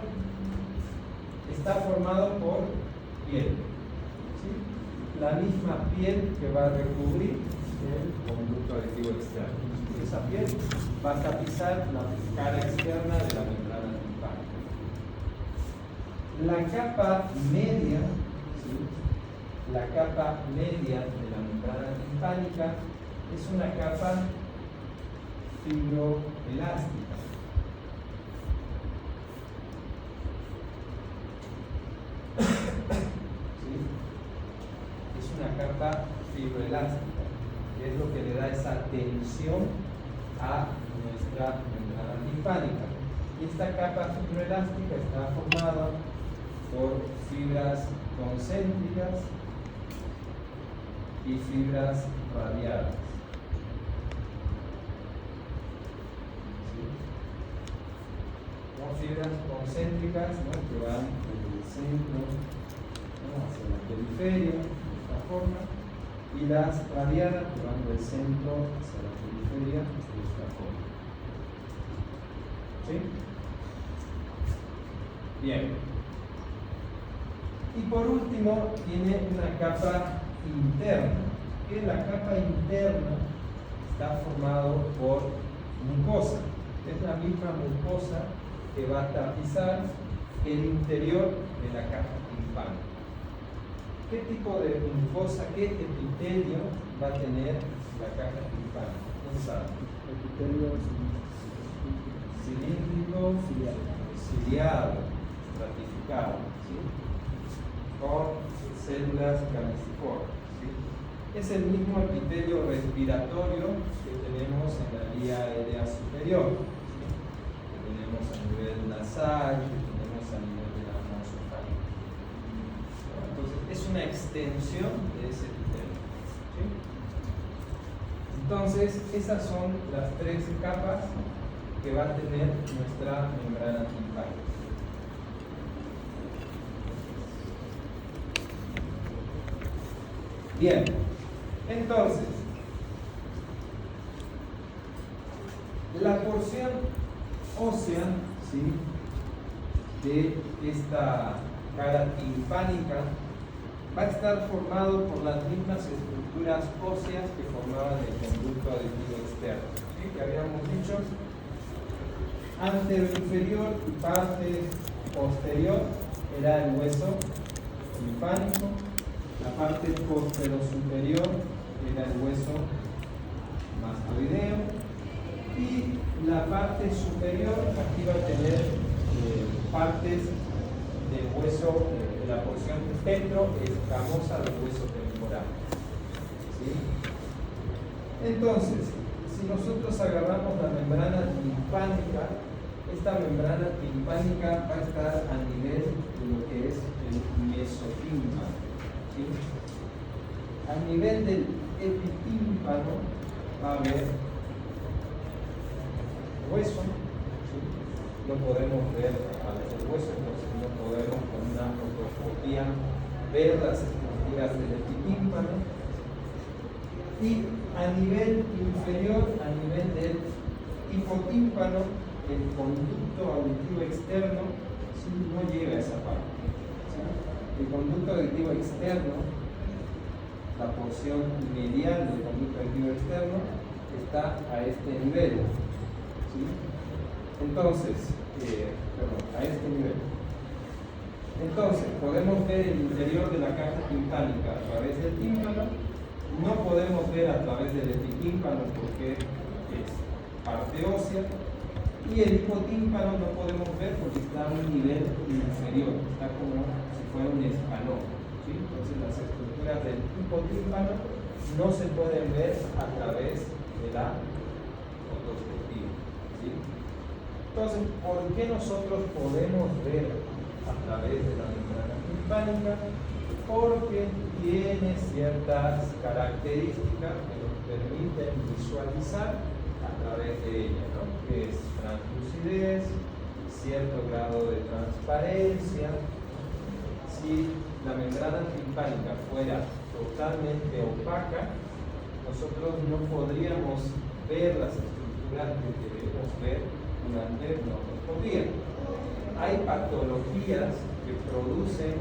está formado por piel. ¿Sí? La misma piel que va a recubrir el conducto auditivo externo. Esa piel va a tapizar la cara externa de la membrana timpánica. La capa media, ¿sí?, la capa media de la membrana timpánica es una capa fibroelástica. ¿Sí? Es una capa fibroelástica, que es lo que le da esa tensión a nuestra membrana timpánica. Y esta capa fibroelástica está formada por fibras concéntricas y fibras radiadas. ¿Sí? Son fibras concéntricas, ¿no?, que van desde el centro, ¿no?, hacia la periferia, de esta forma, y las radiadas que van del centro hacia la periferia, de esta forma. ¿Sí? Bien. Y por último, tiene una capa interna, que la capa interna está formado por mucosa. Es la misma mucosa que va a tapizar el interior de la caja timpánica. ¿Qué tipo de mucosa, qué epitelio va a tener la caja timpánica? ¿Quién sabe? Epitelio cilíndrico, ciliado, estratificado, ¿sí?, con células gameciformes. ¿Sí? Es el mismo epitelio respiratorio que tenemos en la vía aérea superior, ¿sí?, que tenemos a nivel nasal, que tenemos a nivel de la nasofaringe. Entonces, es una extensión de ese epitelio. ¿Sí? Entonces, esas son las 3 capas que va a tener nuestra membrana timpánica. Bien, entonces, la porción ósea, ¿sí?, de esta cara timpánica va a estar formado por las mismas estructuras óseas que formaban el conducto auditivo externo, ¿sí?, que habíamos dicho. Antero inferior y parte posterior era el hueso timpánico. La parte postero superior era el hueso mastoideo, y la parte superior aquí va a tener partes del hueso, de la porción petroescamosa del hueso temporal. ¿Sí? Entonces, si nosotros agarramos la membrana timpánica, esta membrana timpánica va a estar a nivel de lo que es el mesotímpano. ¿Sí? A nivel del epitímpano va a haber hueso. ¿Sí? No podemos ver al hueso, entonces no podemos con una otoscopía ver las estructuras del epitímpano. Y a nivel inferior, a nivel del hipotímpano, el conducto auditivo externo, ¿sí?, no llega a esa parte. El conducto auditivo externo, la porción medial del conducto auditivo externo, está a este nivel. ¿Sí? Entonces, a este nivel. Entonces, podemos ver el interior de la caja timpánica a través del tímpano. No podemos ver a través del epitímpano porque es parte ósea. Y el hipotímpano no podemos ver porque está a un nivel inferior, está como si fuera un escalón, ¿sí? Entonces las estructuras del hipotímpano no se pueden ver a través de la otoscopía, ¿sí? Entonces, ¿por qué nosotros podemos ver a través de la membrana timpánica? Porque tiene ciertas características que nos permiten visualizar a través de ella, ¿no? Que es translucidez, cierto grado de transparencia. Si la membrana timpánica fuera totalmente opaca, nosotros no podríamos ver las estructuras que debemos ver durante la otoscopía. Hay patologías que producen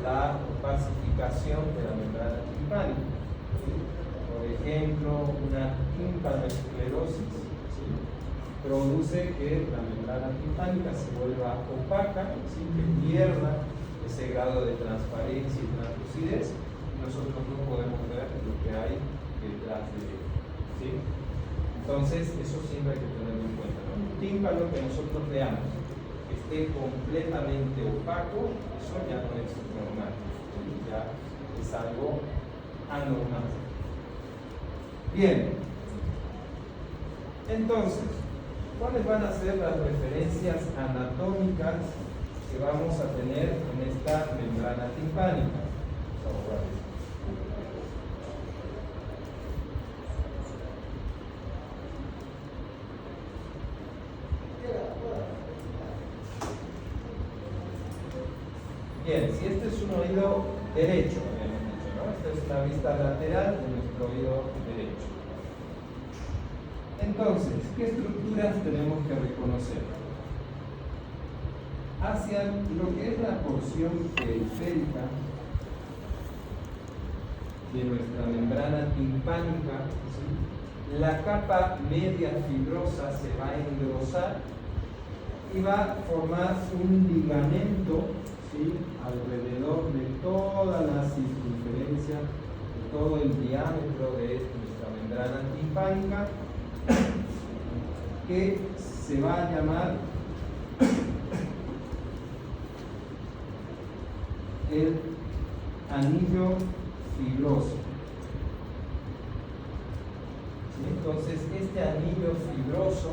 la opacificación de la membrana timpánica. ¿Sí? Por ejemplo, una tímpanoesclerosis, ¿sí? Produce que la membrana timpánica se vuelva opaca, ¿sí? Que pierda ese grado de transparencia y translucidez, y nosotros no podemos ver lo que hay detrás de él, ¿sí? Entonces, eso siempre hay que tenerlo en cuenta, ¿no? Un tímpano que nosotros veamos que esté completamente opaco, eso ya no es normal, ¿sí? Ya es algo anormal. Bien, entonces, ¿cuáles van a ser las referencias anatómicas que vamos a tener en esta membrana timpánica? Bien, si este es un oído derecho, habíamos dicho, ¿no? Esta es la vista lateral de nuestro oído derecho. Entonces, ¿qué estructuras tenemos que reconocer? Hacia lo que es la porción periférica de nuestra membrana timpánica, ¿sí? La capa media fibrosa se va a engrosar y va a formar un ligamento, ¿sí? Alrededor de toda la circunferencia, de todo el diámetro de nuestra membrana timpánica, que se va a llamar el anillo fibroso. ¿Sí? Entonces, este anillo fibroso,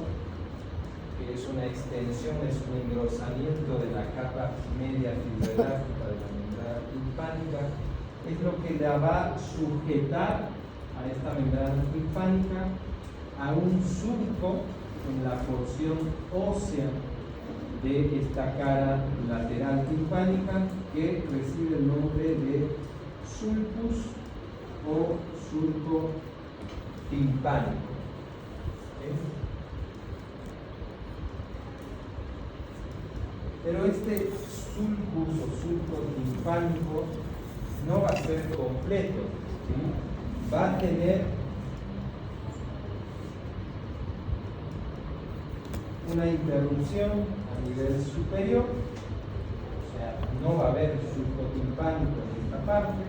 que es una extensión, es un engrosamiento de la capa media fibroelástica de la membrana timpánica, es lo que la va a sujetar a esta membrana timpánica a un surco en la porción ósea de esta cara lateral timpánica, que recibe el nombre de sulcus o surco timpánico. ¿Sí? Pero este sulcus o surco timpánico no va a ser completo, ¿sí? Va a tener una interrupción a nivel superior, o sea, no va a haber surco timpánico en esta parte,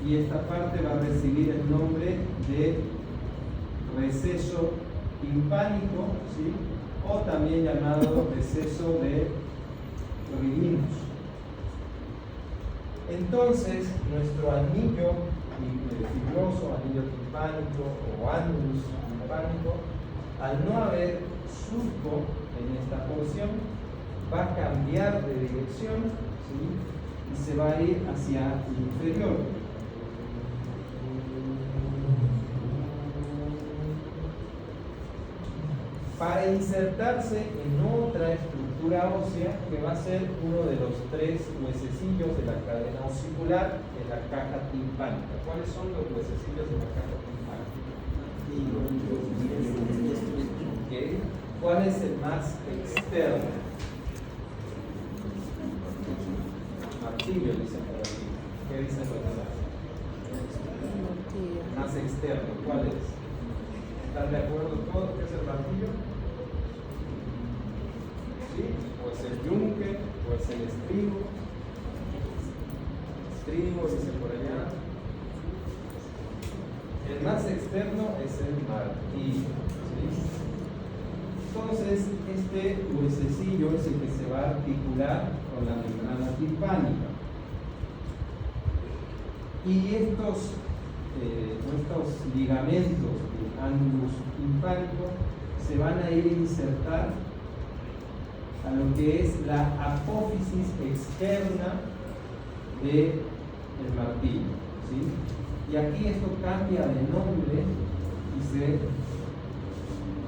y esta parte va a recibir el nombre de receso timpánico, ¿sí? O también llamado receso de Rivinus. Entonces, nuestro anillo fibroso, anillo timpánico o annulus timpánico, al no haber surco en esta porción, va a cambiar de dirección, ¿sí? Y se va a ir hacia el inferior. Para insertarse en otra estructura ósea, que va a ser uno de los 3 huesecillos de la cadena osicular en la caja timpánica. ¿Cuáles son los huesecillos de la caja timpánica? ¿Okay? ¿Cuál es el más externo? Martillo, dicen por aquí. ¿Qué dicen los demás? Más externo, ¿cuál es? ¿Están de acuerdo todos que es el martillo? ¿Sí? ¿O es el yunque? ¿O es el estribo? Estribo, dice por allá. El más externo es el martillo, ¿sí? Entonces, este huesecillo es el que se va a articular con la membrana timpánica. Y estos ligamentos del ánulus timpánico se van a ir a insertar a lo que es la apófisis externa del martillo, ¿sí? Y aquí esto cambia de nombre y se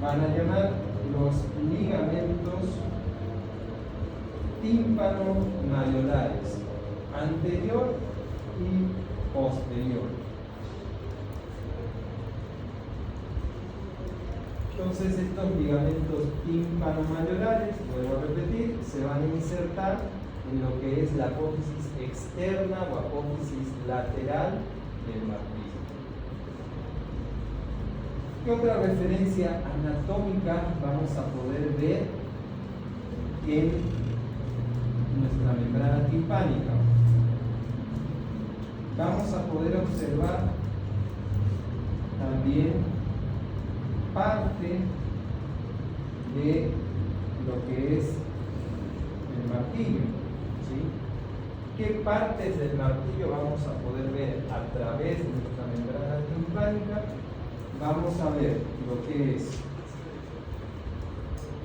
van a llamar los ligamentos tímpano-mayolares, anterior y posterior. Entonces estos ligamentos tímpano-mayolares, vuelvo a repetir, se van a insertar en lo que es la apófisis externa o apófisis lateral del martillo. ¿Qué otra referencia anatómica vamos a poder ver en nuestra membrana timpánica? Vamos a poder observar también parte de lo que es el martillo, ¿sí? ¿Qué partes del martillo vamos a poder ver a través de nuestra membrana timpánica? Vamos a ver lo que es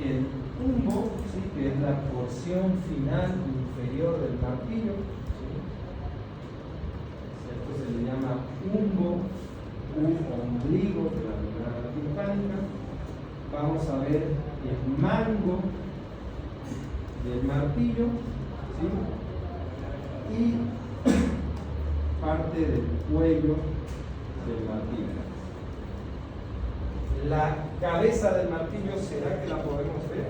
el humbo, ¿sí? Que es la porción final inferior del martillo, ¿sí? Esto se le llama humbo u ombligo de la membrana timpánica. Vamos a ver el mango del martillo, ¿sí? Y parte del cuello del martillo. La cabeza del martillo, ¿será que la podemos ver?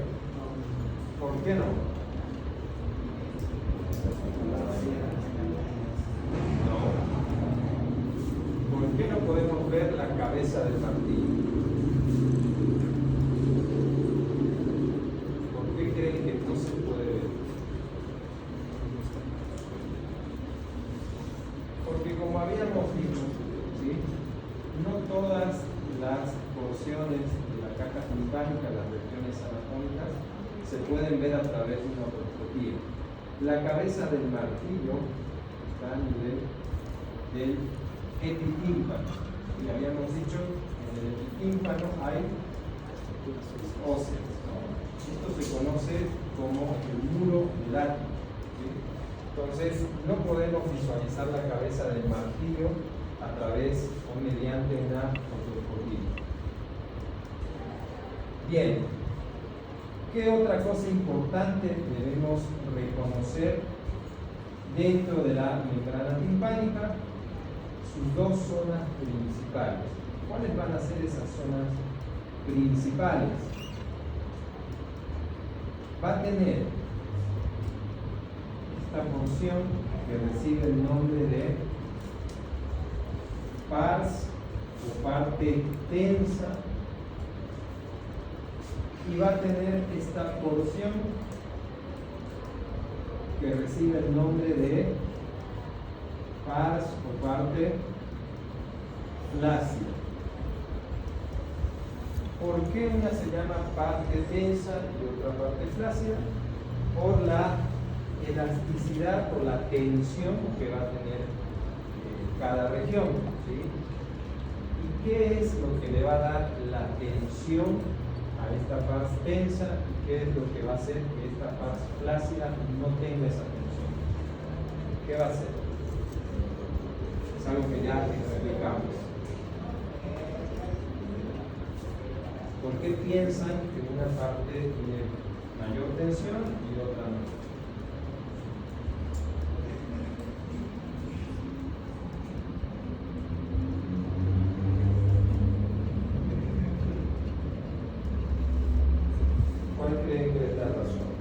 ¿Por qué no? No. ¿Por qué no podemos ver la cabeza del martillo? ¿Por qué creen que no se puede ver? Porque como habíamos dicho, ¿sí? No todas las porciones de la caja timpánica, las regiones anatómicas, se pueden ver a través de una perspectiva. La cabeza del martillo está a nivel del epitímpano. Y habíamos dicho, en el epitímpano hay óseos, ¿no? Esto se conoce como el muro del ático, ¿sí? Entonces, no podemos visualizar la cabeza del martillo a través o mediante una otoscopía. Bien, ¿qué otra cosa importante debemos reconocer dentro de la membrana timpánica? Sus dos zonas principales. ¿Cuáles van a ser esas zonas principales? Va a tener esta porción que recibe el nombre de pars o parte tensa, y va a tener esta porción que recibe el nombre de pars o parte flácida. ¿Por qué una se llama parte tensa y otra parte flácida? Por la elasticidad, por la tensión que va a tener cada región, ¿sí? ¿Y qué es lo que le va a dar la tensión a esta pars tensa y qué es lo que va a hacer que esta pars flácida no tenga esa tensión? ¿Qué va a hacer? Es algo que ya explicamos. ¿Por qué piensan que una parte tiene mayor tensión y otra no? ¿Cuál creen que es la razón?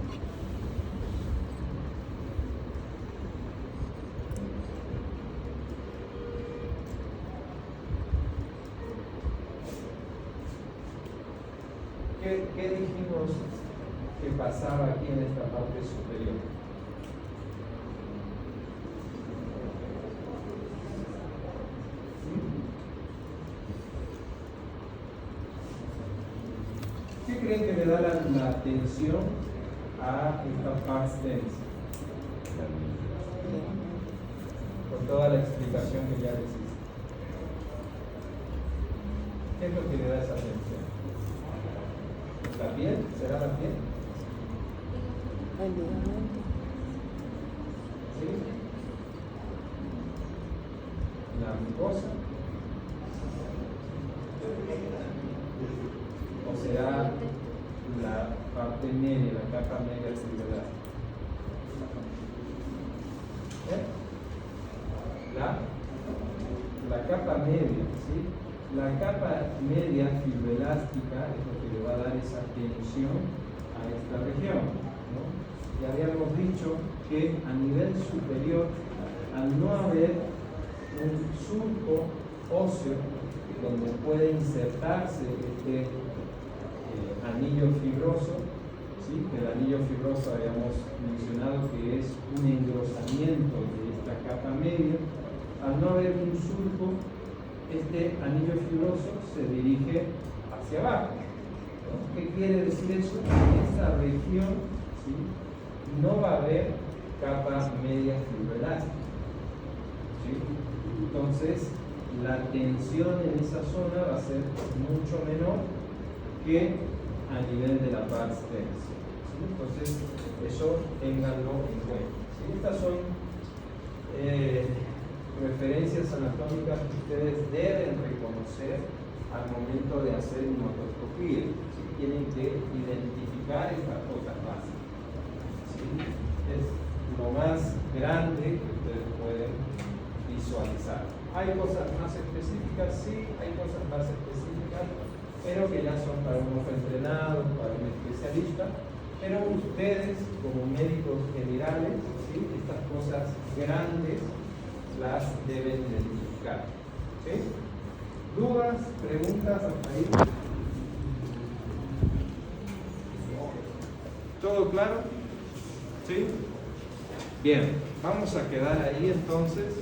¿Qué dijimos que pasaba aquí en esta parte superior? ¿Qué ¿Qué creen que le da la tensión a esta pars tense? Con toda la explicación que ya les hice. ¿Qué es lo que le da esa tensión? ¿La piel? ¿Será la piel? El ligamento. ¿Sí? La mucosa. O será la parte media, la capa media fibrilar. La capa media, ¿sí? La capa media fibroelástica es lo que le va a dar esa tensión a esta región, ¿no? Ya habíamos dicho que a nivel superior, al no haber un surco óseo donde puede insertarse este anillo fibroso, ¿sí? Que el anillo fibroso habíamos mencionado que es un engrosamiento de esta capa media. Al no haber un surco, este anillo fibroso se dirige hacia abajo, ¿no? ¿Qué quiere decir eso? En esta región, ¿sí?, no va a haber capa media fibroelástica, ¿sí? Entonces la tensión en esa zona va a ser mucho menor que a nivel de la pars tense, ¿sí? Entonces eso ténganlo en cuenta, ¿sí? Estas son referencias anatómicas que ustedes deben reconocer al momento de hacer una otoscopía, ¿sí? Tienen que identificar estas cosas básicas, ¿sí? Es lo más grande que ustedes pueden visualizar. Hay cosas más específicas, sí, hay cosas más específicas, pero que ya son para un ojo entrenado, para un especialista. Pero ustedes, como médicos generales, ¿sí?, estas cosas grandes las deben identificar, ¿sí? ¿Dudas, preguntas hasta ahí? ¿Todo claro? ¿Sí? Bien, vamos a quedar ahí entonces.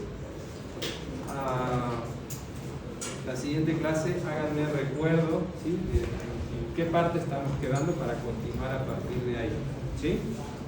La siguiente clase, háganme recuerdo, ¿sí?, en qué parte estamos quedando para continuar a partir de ahí, ¿sí?